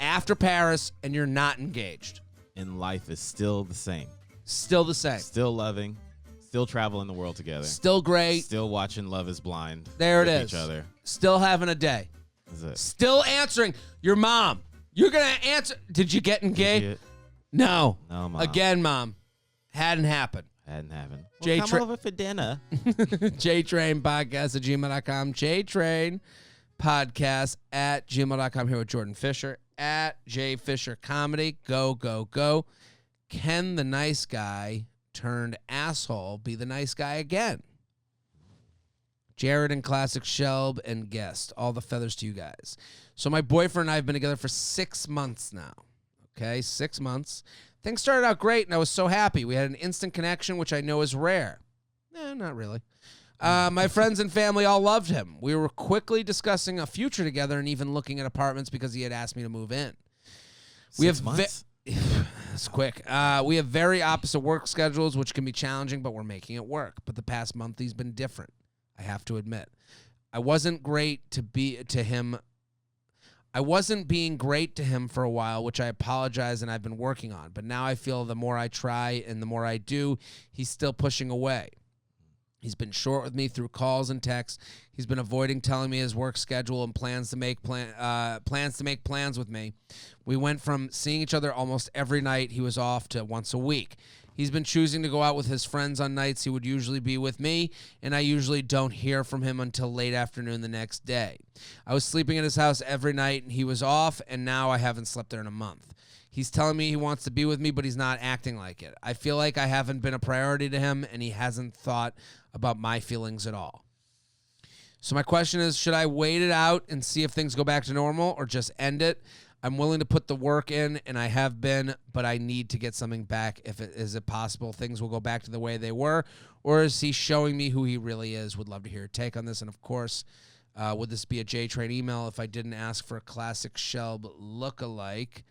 after Paris and you're not engaged. And life is still the same. Still the same. Still loving. Still traveling the world together. Still great. Still watching Love is Blind. There it with is. Each other. Still having a day. That's it. Still answering your mom. You're going to answer. Did you get engaged? Shit. No. No, Mom. Again, Mom. Hadn't happened. Hadn't happened. J Well, Tra- come over for dinner. JTrain podcast at gmail.com. JTrain podcast at gmail.com. Here with Jordan Fisher at J Fisher Comedy. Go, go, go. Can the nice guy turned asshole be the nice guy again? Jared and Classic Shelb and guest. All the feathers to you guys. So my boyfriend and I have been together for 6 months now. Okay, 6 months. Things started out great, and I was so happy. We had an instant connection, which I know is rare. Not really. My friends and family all loved him. We were quickly discussing a future together and even looking at apartments because he had asked me to move in. We have 6 months? It's quick. We have very opposite work schedules, which can be challenging, but we're making it work. But the past month, he's been different, I have to admit. I wasn't great to him. I wasn't being great to him for a while, which I apologize and I've been working on. But now I feel the more I try and the more I do, he's still pushing away. He's been short with me through calls and texts. He's been avoiding telling me his work schedule and plans to make plans with me. We went from seeing each other almost every night he was off to once a week. He's been choosing to go out with his friends on nights he would usually be with me, and I usually don't hear from him until late afternoon the next day. I was sleeping at his house every night, and he was off, and now I haven't slept there in a month. He's telling me he wants to be with me, but he's not acting like it. I feel like I haven't been a priority to him, and he hasn't thought about my feelings at all. So my question is, should I wait it out and see if things go back to normal or just end it? I'm willing to put the work in, and I have been, but I need to get something back. Is it possible things will go back to the way they were, or is he showing me who he really is? Would love to hear your take on this. And, of course, would this be a JTrain email if I didn't ask for a classic Shelb look-alike?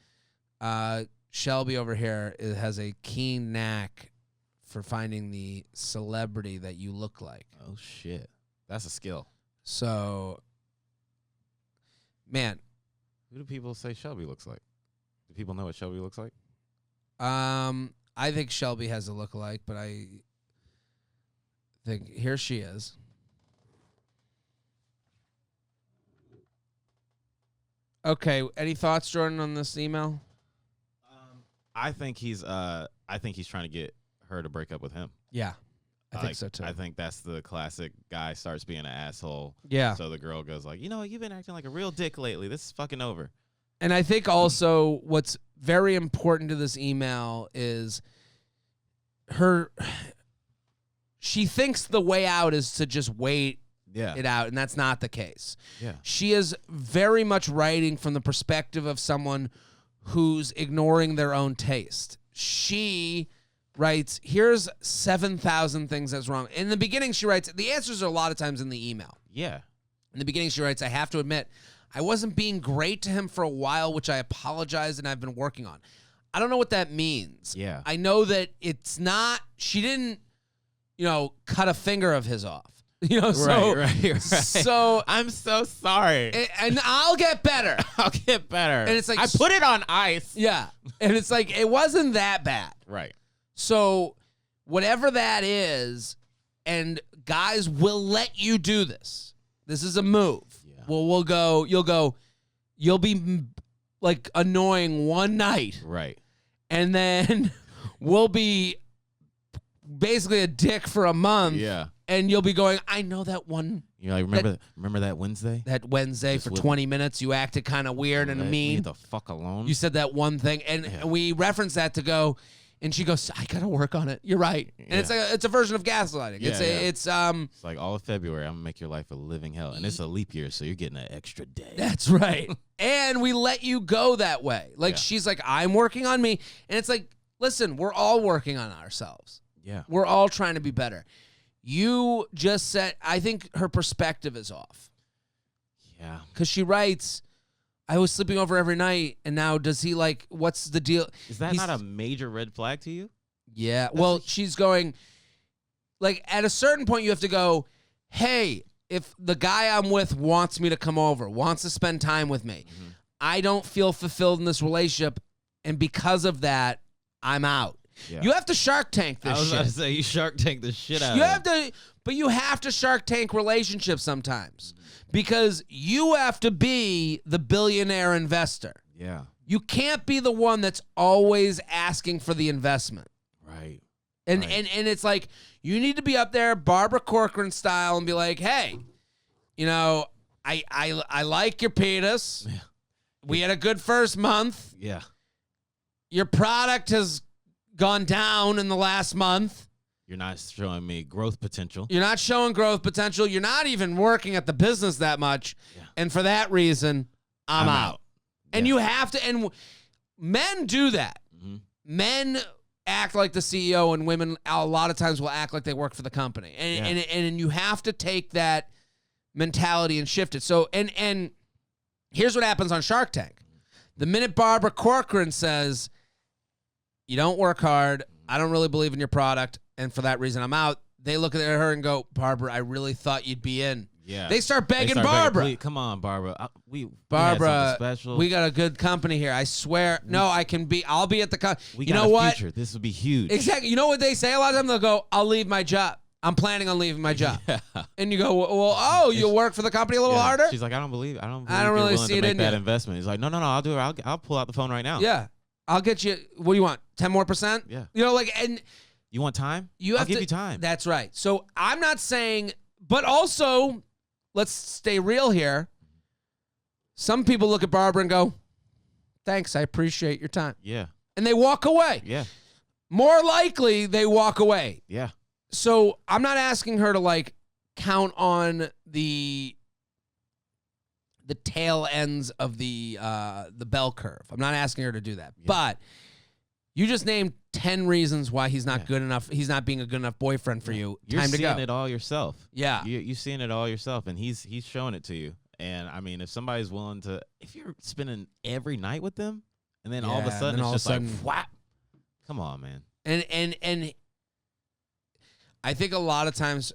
Shelby over here has a keen knack for finding the celebrity that you look like. Oh, shit. That's a skill. So man. Who do people say Shelby looks like? Do people know what Shelby looks like? I think Shelby has a lookalike, but I think here she is. Okay, any thoughts, Jordan, on this email? I think he's trying to get her to break up with him. Yeah, I think so too. I think that's the classic guy starts being an asshole. Yeah. So the girl goes like, you've been acting like a real dick lately. This is fucking over. And I think also what's very important to this email is she thinks the way out is to just wait it out, and that's not the case. Yeah. She is very much writing from the perspective of someone who's ignoring their own taste. She writes, here's 7,000 things that's wrong. In the beginning, she writes, the answers are a lot of times in the email. Yeah. In the beginning, she writes, I have to admit, I wasn't being great to him for a while, which I apologize and I've been working on. I don't know what that means. Yeah. I know that it's not, she didn't, cut a finger of his off. Right. So I'm so sorry. and I'll get better. I'll get better. And it's like, I put it on ice. Yeah. And it's like, it wasn't that bad. Right. So whatever that is, and guys will let you do this. This is a move. Yeah. Well, you'll be like annoying one night. Right. And then we'll be basically a dick for a month. Yeah. And you'll be going, I know that one. You're like, remember that Wednesday? That Wednesday Just for 20 minutes, you acted kind of weird and Let mean. me the fuck alone. You said that one thing, and we reference that to go, and she goes, I gotta work on it. You're right. And it's a version of gaslighting. Yeah, It's like all of February, I'm gonna make your life a living hell. And it's a leap year, so you're getting an extra day. That's right. And we let you go that way. Like she's like, I'm working on me. And it's like, listen, we're all working on ourselves. Yeah. We're all trying to be better. You just said, I think her perspective is off. Yeah. Because she writes, I was sleeping over every night, and now does he like, what's the deal? Is that not a major red flag to you? Yeah. Well, she's going, like, at a certain point, you have to go, hey, if the guy I'm with wants me to come over, wants to spend time with me, I don't feel fulfilled in this relationship, and because of that, I'm out. Yeah. You have to Shark Tank this shit. I was about to say, you Shark Tank the shit out of it. But you have to Shark Tank relationships sometimes because you have to be the billionaire investor. Yeah. You can't be the one that's always asking for the investment. Right. And it's like, you need to be up there Barbara Corcoran style and be like, hey, I like your penis. Yeah. We had a good first month. Yeah. Your product has gone down in the last month. You're not showing me growth potential. You're not showing growth potential. You're not even working at the business that much. Yeah. And for that reason, I'm out. And you have to, and men do that. Mm-hmm. Men act like the CEO, and women a lot of times will act like they work for the company. And you have to take that mentality and shift it. So, and here's what happens on Shark Tank. The minute Barbara Corcoran says, you don't work hard, I don't really believe in your product, and for that reason I'm out, they look at her and go, Barbara, I really thought you'd be in. Yeah. They start begging Barbara. Please, come on, Barbara. Barbara, we special. We got a good company here. I swear. I'll be at the we got a future. This would be huge. Exactly. You know what they say a lot of times? They'll go, I'll leave my job. I'm planning on leaving my job. Yeah. And you go, you'll work for the company a little harder? She's like, I don't believe really you're see willing it to in make that you. investment. He's like, no, I'll do it. I'll pull out the phone right now. Yeah. I'll get you, what do you want, 10 more %? Yeah. And you want time? I'll give you time. That's right. So I'm not saying, but also, let's stay real here. Some people look at Barbara and go, thanks, I appreciate your time. Yeah. And they walk away. Yeah. More likely, they walk away. Yeah. So I'm not asking her to like count on the tail ends of the bell curve. I'm not asking her to do that. Yeah. But you just named 10 reasons why he's not good enough. He's not being a good enough boyfriend for you. You're Time to go. seeing it all yourself. Yeah. You're seeing it all yourself, and he's showing it to you. And I mean, if somebody's willing to, if you're spending every night with them, and then all of a sudden it's just like, whap. Come on, man. And I think a lot of times,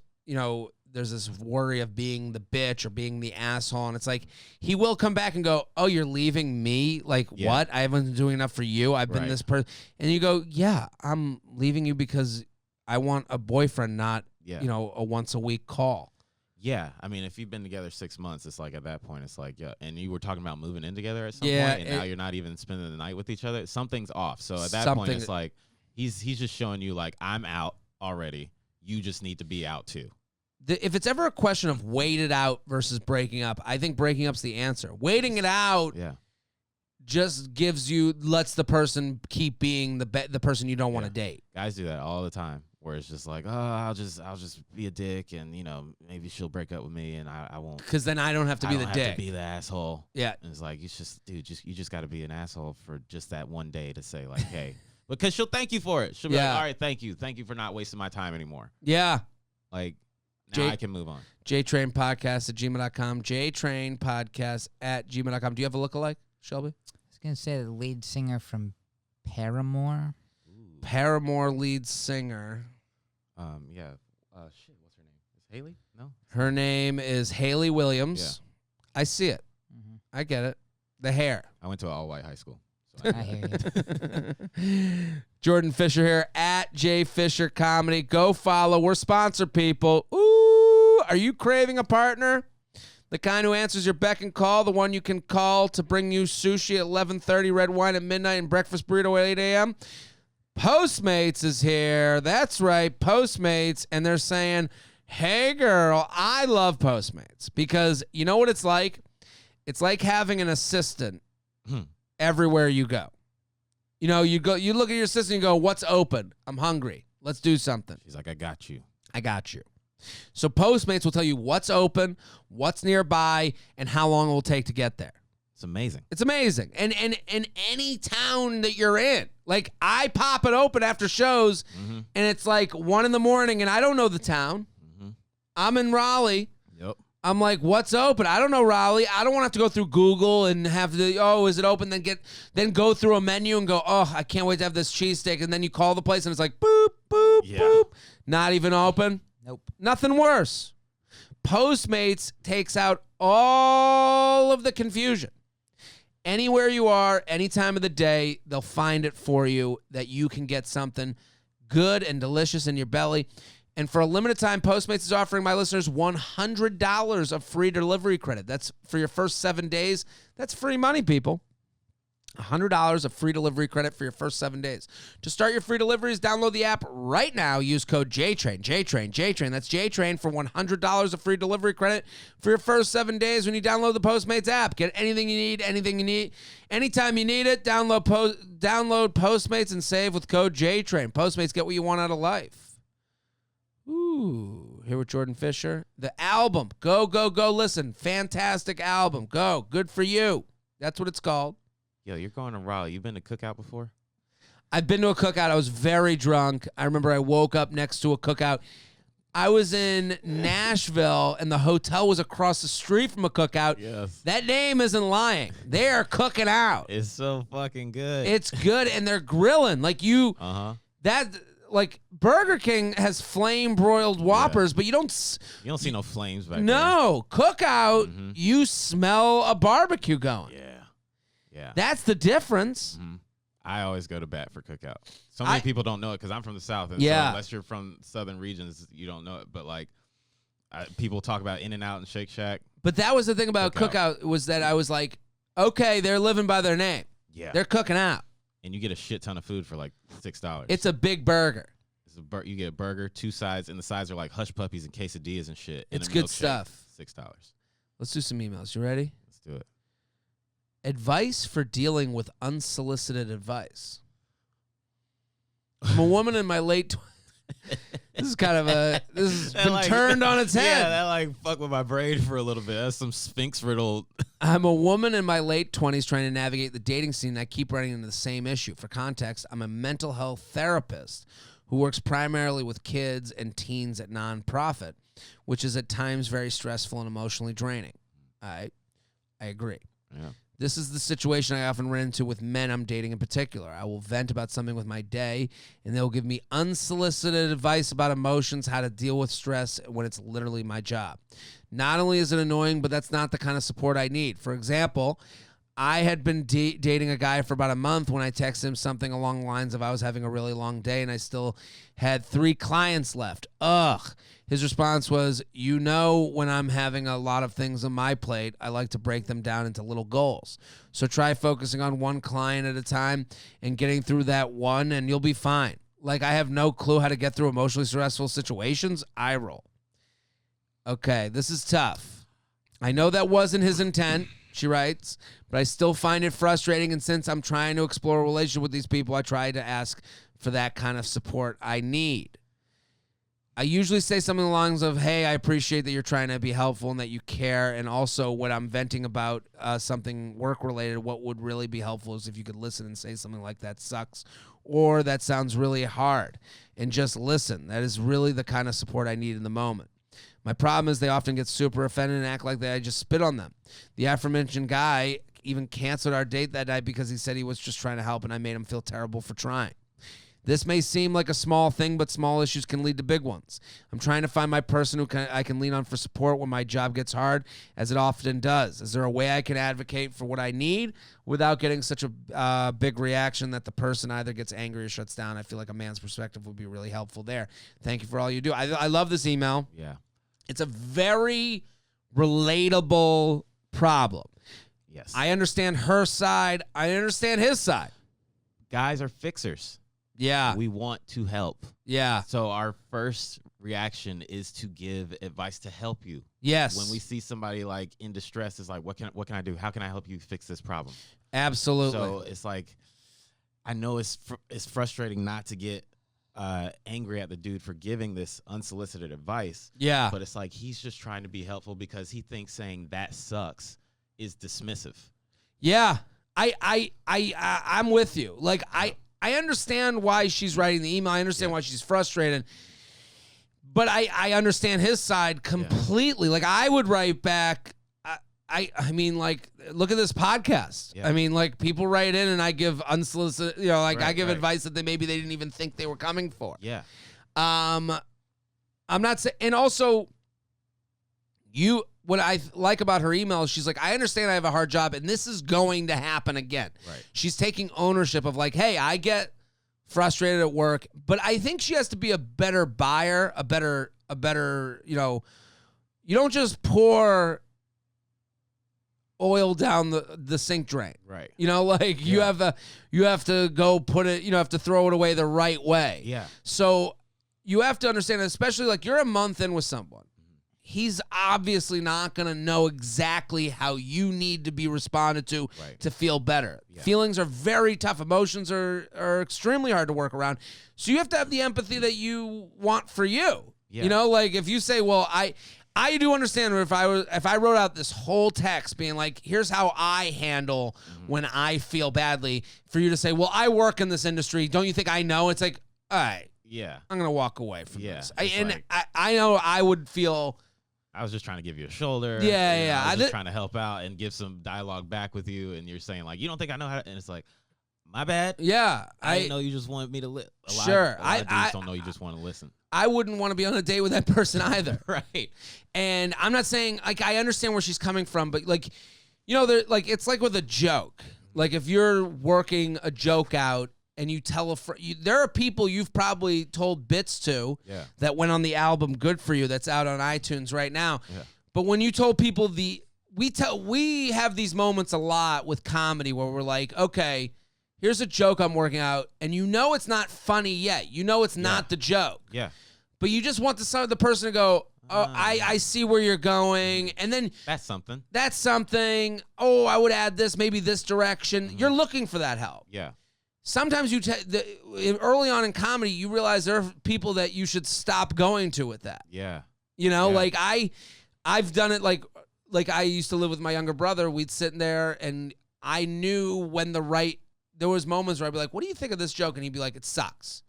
there's this worry of being the bitch or being the asshole, and it's like he will come back and go, "Oh, you're leaving me? Like what? I haven't been doing enough for you. I've been this person." And you go, "Yeah, I'm leaving you because I want a boyfriend, not a once a week call." Yeah, I mean, if you've been together 6 months, it's like at that point, it's like, yeah, and you were talking about moving in together at some point, and now you're not even spending the night with each other. Something's off. So at that point, it's like he's just showing you like, I'm out already. You just need to be out too. If it's ever a question of wait it out versus breaking up, I think breaking up's the answer. Waiting it out, just lets the person keep being the person you don't want to date. Guys do that all the time. Where it's just like, oh, I'll just be a dick, and maybe she'll break up with me, and I won't. Because then I don't have to be the dick. To be the asshole. Yeah, and it's like, you just got to be an asshole for just that one day to say like, hey, because she'll thank you for it. She'll be like, all right, thank you for not wasting my time anymore. Yeah, like now I can move on. JTrain podcast at gmail.com. JTrain podcast at gmail.com. Do you have a lookalike, Shelby? I was gonna say the lead singer from Paramore. Paramore lead singer. Shit, what's her name? Is Haley? No. Her name is Haley Williams. Yeah. I see it. Mm-hmm. I get it. The hair. I went to an all-white high school. So I hear you. Jordan Fisher here at J Fisher Comedy. Go follow. We're sponsored people. Ooh, are you craving a partner? The kind who answers your beck and call, the one you can call to bring you sushi at 11:30, red wine at midnight, and breakfast burrito at 8 a.m.? Postmates is here. That's right, Postmates. And they're saying, hey, girl, I love Postmates. Because you know what it's like? It's like having an assistant everywhere you go. You look at your assistant and you go, what's open? I'm hungry. Let's do something. She's like, I got you. I got you. So Postmates will tell you what's open, what's nearby, and how long it will take to get there. It's amazing. It's amazing. And in any town that you're in, like I pop it open after shows and it's like 1 a.m. and I don't know the town. I'm in Raleigh. Yep. I'm like, what's open? I don't know Raleigh. I don't want to have to go through Google and have to, is it open? Then go through a menu and go, I can't wait to have this cheesesteak. And then you call the place and it's like, boop, boop, boop. Not even open. Nope. Nothing worse. Postmates takes out all of the confusion. Anywhere you are, any time of the day, they'll find it for you that you can get something good and delicious in your belly. And for a limited time, Postmates is offering my listeners $100 of free delivery credit. That's for your first 7 days. That's free money, people. $100 of free delivery credit for your first 7 days. To start your free deliveries, download the app right now. Use code JTrain, JTrain, JTrain. That's JTrain for $100 of free delivery credit for your first 7 days when you download the Postmates app. Get anything you need, anytime you need it. Download Postmates and save with code JTrain. Postmates, get what you want out of life. Ooh, here with Jordan Fisher. The album, go, go, go. Listen, fantastic album. Go, good for you. That's what it's called. Yo, you're going to Raleigh. You been to Cookout before? I've been to a cookout. I was very drunk. I remember I woke up next to a cookout. I was in Nashville, and the hotel was across the street from a cookout. Yes. That name isn't lying. They are cooking out. It's so fucking good. It's good, and they're grilling. Like Burger King has flame-broiled Whoppers, but you don't see no flames back there. No. Cookout, you smell a barbecue going. Yeah. That's the difference. I always go to bat for Cookout. So many people don't know it because I'm from the South. And so unless you're from southern regions, you don't know it. But like, people talk about In-N-Out and Shake Shack. But that was the thing about Cookout was that I was like, okay, they're living by their name. Yeah. They're cooking out. And you get a shit ton of food for like $6. It's a big burger. You get a burger, 2 sides, and the sides are like hush puppies and quesadillas and shit. And it's good stuff. $6. Let's do some emails. You ready? Let's do it. Advice for dealing with unsolicited advice. I'm a woman in my late 20s. This has been turned on its head. Yeah, that like fucked with my brain for a little bit. That's some Sphinx riddle. I'm a woman in my late 20s trying to navigate the dating scene, and I keep running into the same issue. For context, I'm a mental health therapist who works primarily with kids and teens at nonprofit, which is at times very stressful and emotionally draining. I agree. Yeah. This is the situation I often run into with men I'm dating in particular. I will vent about something with my day, and they'll give me unsolicited advice about emotions, how to deal with stress when it's literally my job. Not only is it annoying, but that's not the kind of support I need. For example, I had been dating a guy for about a month when I texted him something along the lines of I was having a really long day and I still had 3 clients left. Ugh. His response was, when I'm having a lot of things on my plate, I like to break them down into little goals. So try focusing on one client at a time and getting through that one, and you'll be fine. Like, I have no clue how to get through emotionally stressful situations. I roll. Okay, this is tough. I know that wasn't his intent, she writes, but I still find it frustrating, and since I'm trying to explore a relationship with these people, I try to ask for that kind of support I need. I usually say something along the lines of, hey, I appreciate that you're trying to be helpful and that you care, and also when I'm venting about something work-related, what would really be helpful is if you could listen and say something like, that sucks, or that sounds really hard, and just listen. That is really the kind of support I need in the moment. My problem is they often get super offended and act like that I just spit on them. The aforementioned guy even canceled our date that night because he said he was just trying to help, and I made him feel terrible for trying. This may seem like a small thing, but small issues can lead to big ones. I'm trying to find my person I can lean on for support when my job gets hard, as it often does. Is there a way I can advocate for what I need without getting such a big reaction that the person either gets angry or shuts down? I feel like a man's perspective would be really helpful there. Thank you for all you do. I love this email. Yeah. It's a very relatable problem. Yes. I understand her side. I understand his side. Guys are fixers. Yeah. We want to help. Yeah. So our first reaction is to give advice to help you. Yes. When we see somebody like in distress, it's like, what can I do? How can I help you fix this problem? Absolutely. So it's like, I know it's frustrating not to get angry at the dude for giving this unsolicited advice. Yeah. But it's like he's just trying to be helpful because he thinks saying that sucks is dismissive. Yeah. I'm with you. Like, I understand why she's writing the email. I understand why she's frustrated. But I understand his side completely. Yeah. Like, I would write back. I mean, like, look at this podcast. Yeah. I mean, like, people write in and I give unsolicited, I give advice that maybe they didn't even think they were coming for. Yeah. I'm not saying, and also, what I like about her email is she's like, I understand I have a hard job and this is going to happen again. Right. She's taking ownership of like, hey, I get frustrated at work, but I think she has to be a better buyer, a better, you don't just pour oil down the sink drain. Right. You have to go put it, have to throw it away the right way. Yeah. So you have to understand, especially like you're a month in with someone. He's obviously not going to know exactly how you need to be responded to feel better. Yeah. Feelings are very tough. Emotions are extremely hard to work around. So you have to have the empathy that you want for you. Yeah. Like if you say, well, I do understand if I wrote out this whole text being like, here's how I handle when I feel badly, for you to say, well, I work in this industry. Don't you think I know? It's like, all right. Yeah. I'm going to walk away from this. I know I would feel... I was just trying to give you a shoulder. Yeah. I was just trying to help out and give some dialogue back with you, and you're saying like, you don't think I know how to, and it's like, my bad. Yeah. I didn't know you just wanted me to listen. Sure. A lot of dudes don't know you just want to listen. I wouldn't want to be on a date with that person either. Right. And I'm not saying, like, I understand where she's coming from, but like, it's like with a joke. Like if you're working a joke out, and you tell there are people you've probably told bits to that went on the album Good For You that's out on iTunes right now. Yeah. But when you told people we have these moments a lot with comedy where we're like, okay, here's a joke I'm working out, and it's not funny yet. It's not the joke. Yeah. But you just want the person to go, oh, I see where you're going. And then that's something. Oh, I would add this, maybe this direction. Mm-hmm. You're looking for that help. Yeah. Sometimes early on in comedy, you realize there are people that you should stop going to with that. Yeah. Like I've done it like I used to live with my younger brother. We'd sit in there and I knew when there was moments where I'd be like, what do you think of this joke? And he'd be like, it sucks.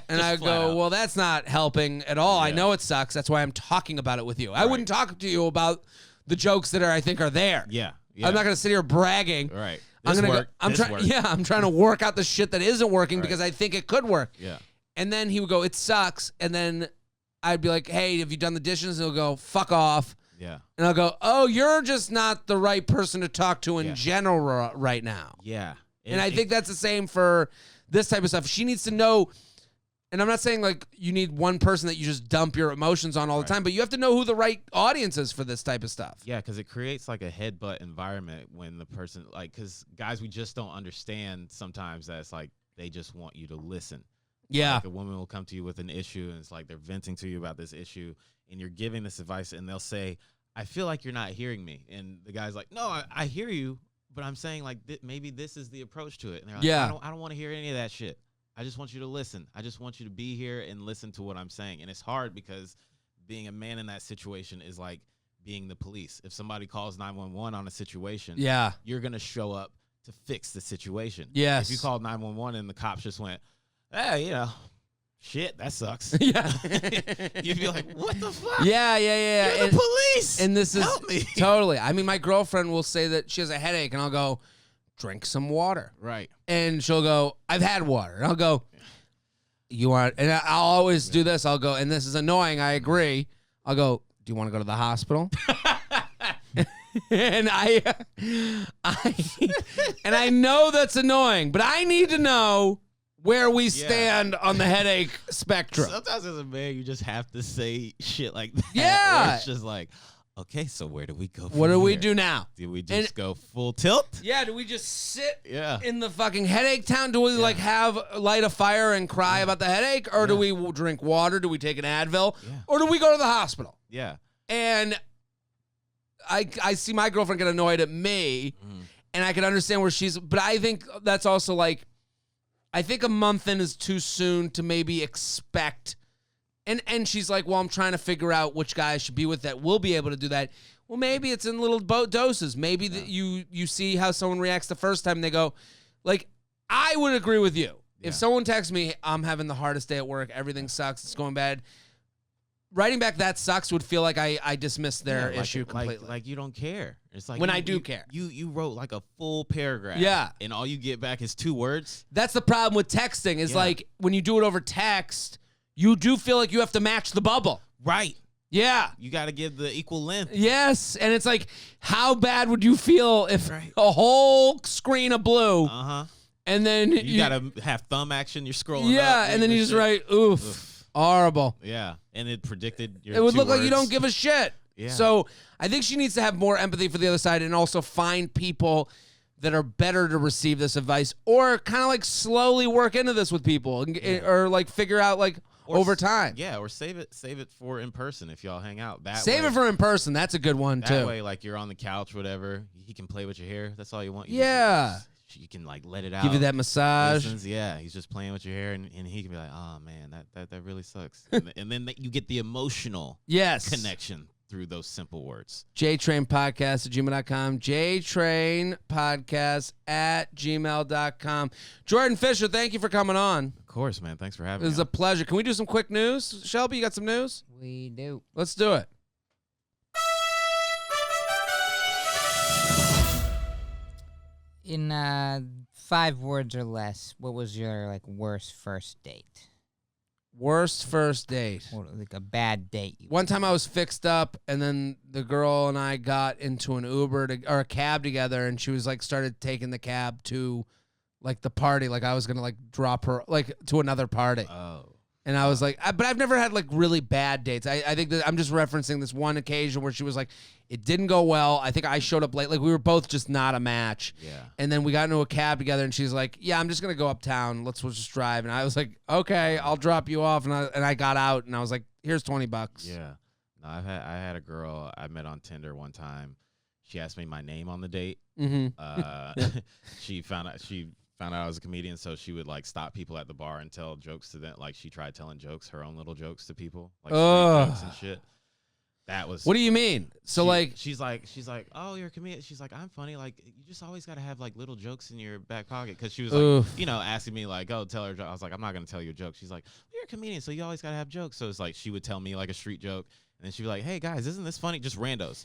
And I go, well, that's not helping at all. Yeah. I know it sucks. That's why I'm talking about it with you. Yeah. I wouldn't talk to you about the jokes that I think are there. Yeah. Yeah. I'm not gonna sit here bragging. Right. I'm This gonna. worked. I'm This trying. worked. Yeah, I'm trying to work out the shit that isn't working Right. because I think it could work. Yeah. And then he would go, "It sucks." And then I'd be like, "Hey, have you done the dishes?" And he'll go, "Fuck off." Yeah. And I'll go, "Oh, you're just not the right person to talk to in Yeah. general right now." Yeah. And I think that's the same for this type of stuff. She needs to know, and I'm not saying like you need one person that you just dump your emotions on all the time, but you have to know who the right audience is for this type of stuff. Yeah, because it creates like a headbutt environment when the person, like, because guys, we just don't understand sometimes that it's like they just want you to listen. Yeah. Like a woman will come to you with an issue and it's like they're venting to you about this issue and you're giving this advice and they'll say, I feel like you're not hearing me. And the guy's like, no, I hear you, but I'm saying like maybe this is the approach to it. And they're like, Yeah. I don't want to hear any of that shit. I just want you to listen. I just want you to be here and listen to what I'm saying. And it's hard because being a man in that situation is like being the police. If somebody calls 911 on a situation, Yeah. you're going to show up to fix the situation. Yes. If you called 911 and the cops just went, hey, shit, that sucks. Yeah. You'd be like, what the fuck? Yeah. You're And, the police. and this is Help me. totally. I mean, my girlfriend will say that she has a headache, and I'll go, drink some water. Right. And she'll go, I've had water. And I'll go, you want, and I'll always do this. I'll go, and this is annoying. I agree. I'll go, do you want to go to the hospital? And I know that's annoying, but I need to know where we stand on the headache spectrum. Sometimes as a man, you just have to say shit like that. Yeah. Where it's just like, okay, so where do we go from What do we here? do now? Do we just go full tilt? Yeah, do we just sit Yeah. in the fucking headache town? Do we like light a fire and cry about the headache? Or do we drink water? Do we take an Advil? Yeah. Or do we go to the hospital? Yeah. And I see my girlfriend get annoyed at me, and I can understand where she's, but I think that's also like, I think a month in is too soon to maybe expect. And she's like, well, I'm trying to figure out which guy I should be with that will be able to do that. Well, maybe it's in little doses. Maybe that you see how someone reacts the first time and they go, like, I would agree with you. Yeah. If someone texts me, I'm having the hardest day at work, everything sucks, it's going bad. Writing back that sucks would feel like I dismissed their Yeah, issue completely. Like you don't care. It's like When you- I do you- care. You wrote like a full paragraph. Yeah. And all you get back is 2 words. That's the problem with texting is Yeah. like when you do it over text, you do feel like you have to match the bubble. Right. Yeah. You got to give the equal length. Yes. And it's like, how bad would you feel if Right. a whole screen of blue Uh-huh. and then You got to have thumb action. You're scrolling yeah, up, and then reading you the just shit. write, oof. Horrible. Yeah. And it predicted your It would 2 look like you words. don't give a shit. Yeah. So I think she needs to have more empathy for the other side and also find people that are better to receive this advice or kind of like slowly work into this with people or like figure out like Or over s- time. Yeah, or save it for in person if y'all hang out. That Save way, it for in person. That's a good one that too. way, like you're on the couch, whatever. He can play with your hair. That's all you want. You Yeah. you can like let it out. Give you that massage. Listens, yeah, he's just playing with your hair, and he can be like, "Oh man, that really sucks." And then you get the emotional Yes. connection through those simple words. JTrain podcast at gmail.com. JTrain podcast at gmail.com. Jordan Fisher, thank you for coming on. Of course, man. Thanks for It having was me. a pleasure. Can we do some quick news? Shelby, you got some news? We do. Let's do it. In 5 words or less, what was your like worst first date? Worst first date. Or like a bad date? One time I was fixed up, and then the girl and I got into an Uber or a cab together, and she was like started taking the cab to like the party, like I was gonna like drop her like to another party, Oh, and I was like, but I've never had like really bad dates. I think that I'm just referencing this one occasion where she was like, it didn't go well. I think I showed up late, like we were both just not a match. yeah. And then we got into a cab together, and she's like, "Yeah, I'm just gonna go uptown. We'll just drive." And I was like, "Okay, I'll drop you off." And I got out, and I was like, "Here's $20." Yeah. No, I had a girl I met on Tinder one time. She asked me my name on the date. Mm-hmm. She found out I was a comedian, so she would like stop people at the bar and tell jokes to them. Like she tried telling jokes, her own little jokes to people, like street Ugh. jokes and shit. That was. What do you mean? So she's like, oh, you're a comedian. She's like, I'm funny. Like you just always gotta have like little jokes in your back pocket. Cause she was like, Oof. asking me like, oh, tell her a joke. I was like, I'm not gonna tell you a joke. She's like, you're a comedian, so you always gotta have jokes. So it's like she would tell me like a street joke, and then she'd be like, hey guys, isn't this funny? Just randos.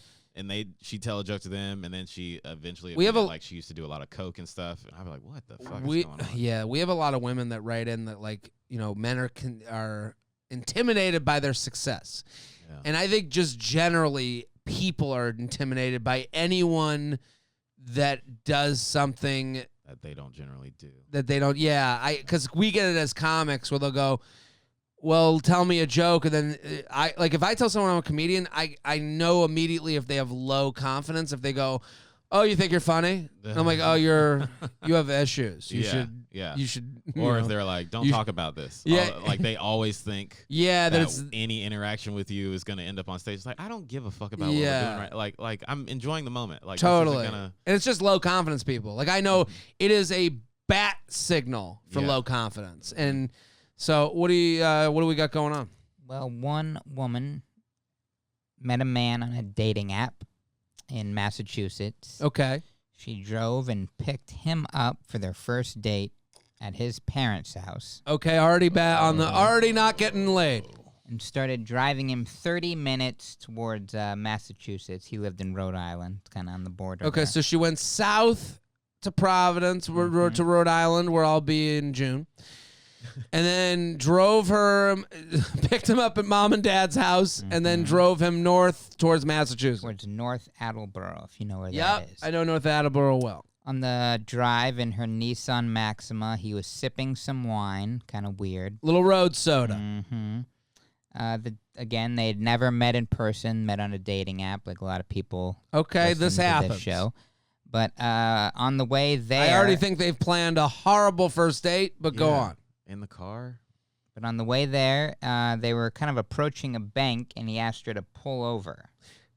she tell a joke to them, and then she eventually We have admitted, a- like she used to do a lot of coke and stuff. And I'd be like, what the fuck is going on? Yeah, we have a lot of women that write in that like men are intimidated by their success, Yeah. and I think just generally people are intimidated by anyone that does something That they don't generally do. that they don't. Yeah, because we get it as comics where they'll go, well, tell me a joke, and then if I tell someone I'm a comedian, I know immediately if they have low confidence. If they go, oh, you think you're funny? And I'm like, oh, you have issues. You should. Or if they're like, don't talk about this. Yeah. Like they always think that that it's any interaction with you is going to end up on stage. It's like, I don't give a fuck about what Yeah. we're doing, right? Like I'm enjoying the moment. Like this totally, isn't gonna, and it's just low confidence people. Like I know it is a bat signal for Yeah. low confidence. And so what do we got going on? Well, one woman met a man on a dating app in Massachusetts. Okay. She drove and picked him up for their first date at his parents' house Okay, already not getting laid. and started driving him 30 minutes towards Massachusetts. He lived in Rhode Island, kind of on the border. Okay, there. so she went south to Providence, to Rhode Island, where I'll be in June, and then picked him up at mom and dad's house, and then drove him north towards Massachusetts. Towards North Attleboro, if you know where Yep, that is. I know North Attleboro well. On the drive in her Nissan Maxima, he was sipping some wine, kind of weird. Little road soda. Mm-hmm. Again, they'd never met in person, met on a dating app, like a lot of people. Okay, this listen to happens. This show. But on the way there, I already think they've planned a horrible first date, but go Yeah. on. in the car. But on the way there, they were kind of approaching a bank, and he asked her to pull over.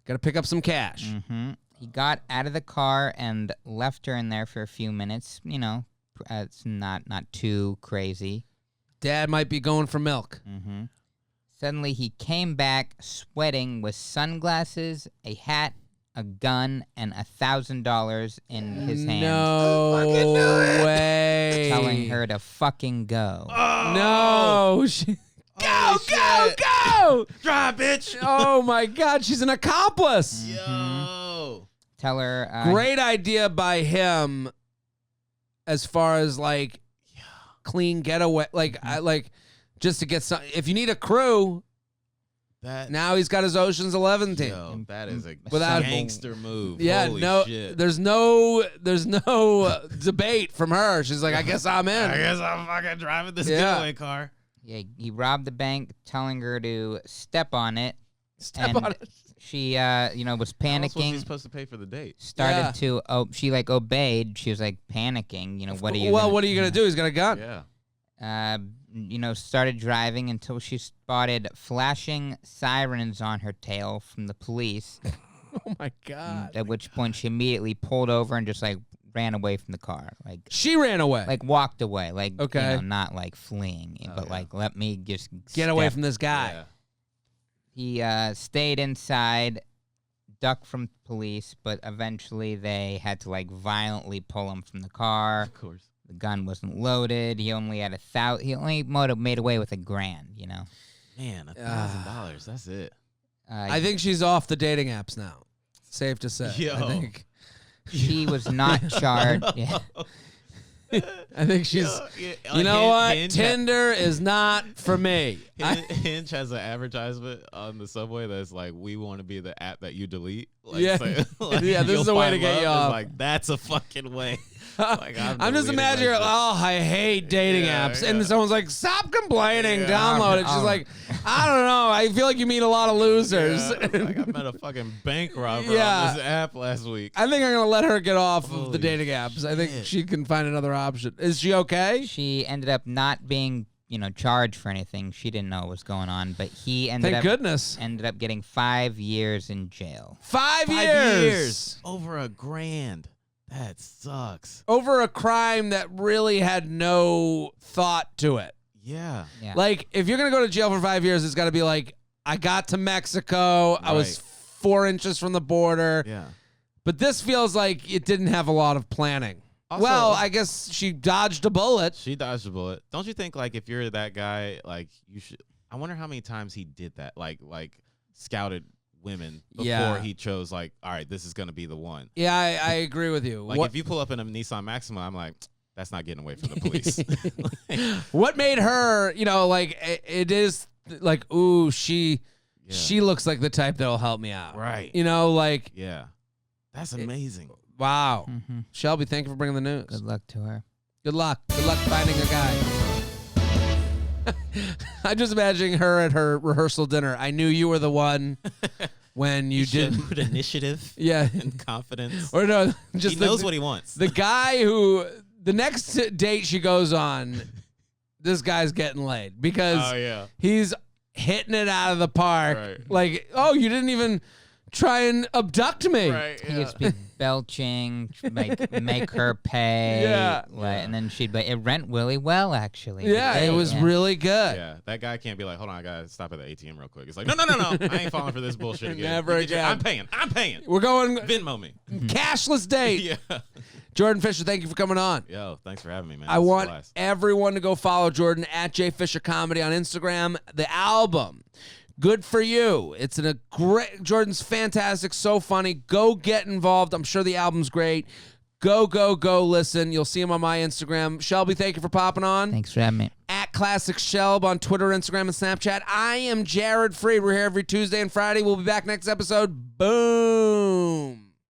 Got to pick up some cash. Mm-hmm. He got out of the car and left her in there for a few minutes. It's not too crazy. Dad might be going for milk. Mm-hmm. Suddenly, he came back sweating with sunglasses, a hat, a gun, and $1,000 in his hand, No way. telling her to fucking go. No. Go. Drive, bitch. Oh, my God. She's an accomplice. Yo. Tell her. Great idea by him as far as, like, clean getaway. Like, just to get some. If you need a crew, That now he's got his Ocean's 11 team. Yo, that is a Without- gangster move. Yeah, Holy no, shit. there's no debate from her. She's like, I guess I'm in. I guess I'm fucking driving this Yeah. getaway car. Yeah, he robbed the bank, telling her to step on it. Step and on it. She, was How else was he panicking. supposed to pay for the date? Started to. Oh, she obeyed. She was like panicking. What are you? What are you gonna do? He's got a gun. Yeah. Started driving until she spotted flashing sirens on her tail from the police. Oh my God. At which point she immediately pulled over and just ran away from the car, She ran away. walked away, Okay. not fleeing, but yeah. let me just Get away step. from this guy. Yeah. He stayed inside, ducked from police, but eventually they had to violently pull him from the car. Of course. The gun wasn't loaded. He only had He only made away with $1,000. Man, $1,000. That's it. I think she's off the dating apps now. Safe to say. Yo. I think. she was not charged. Yeah. I think she's. You know what? Tinder is not for me. Hinge has an advertisement on the subway that's like, "We want to be the app that you delete." Yeah. Yeah, this is a way to get you off. Like, that's a fucking way. I'm just imagining, I hate dating apps. And yeah. someone's like, stop complaining, Yeah. download it. She's like, I don't know. I feel like you meet a lot of losers. Yeah, like, I met a fucking bank robber Yeah. on this app last week. I think I'm going to let her get off of the Holy dating apps. I think shit. she can find another option. Is she okay? She ended up not being, charged for anything. She didn't know what was going on, but he ended Thank up goodness. ended up getting 5 years in jail. 5 5 years. years. Over $1,000. That sucks. Over a crime that really had no thought to it. Yeah. Yeah. Like, if you're going to go to jail for 5 years, it's got to be like, I got to Mexico. I was Right. 4 inches from the border. Yeah. But this feels like it didn't have a lot of planning. Also- Well, I guess she dodged a bullet. She dodged a bullet. Don't you think, if you're that guy, you should... I wonder how many times he did that. Scouted women before Yeah. he chose like, all right, this is gonna be the one. Yeah, I agree with you. Like if you pull up in a Nissan Maxima, I'm like, that's not getting away from the police. What made her, like it is like, ooh, she looks like the type that'll help me out. Right. Like, Yeah. That's amazing. wow. Mm-hmm. Shelby, thank you for bringing the news. Good luck to her. Good luck. Good luck finding a guy. I'm just imagining her at her rehearsal dinner. I knew you were the one when you did. Showed initiative Yeah. and confidence. Or no, just He knows what he wants. The guy who, the next date she goes on, this guy's getting laid because he's hitting it out of the park. Right. Like, oh, you didn't even try and abduct me. Right. He just be belching, make her pay. Yeah. And then she'd be, it went really well, actually. Yeah, it was really good. Yeah, that guy can't be like, hold on, I gotta stop at the ATM real quick. It's like, no, I ain't falling for this bullshit again. Never again. I'm paying. We're going Venmo me. cashless date. Yeah. Jordan Fisher, thank you for coming on. Yo, thanks for having me, man. I This is a want blast. everyone to go follow Jordan at J Fisher Comedy on Instagram. The album, Good for You. It's a great. Jordan's fantastic, so funny. Go get involved. I'm sure the album's great. Go listen. You'll see him on my Instagram. Shelby, thank you for popping on. Thanks for having me. At Classic Shelb on Twitter, Instagram, and Snapchat. I am Jared Freid. We're here every Tuesday and Friday. We'll be back next episode. Boom.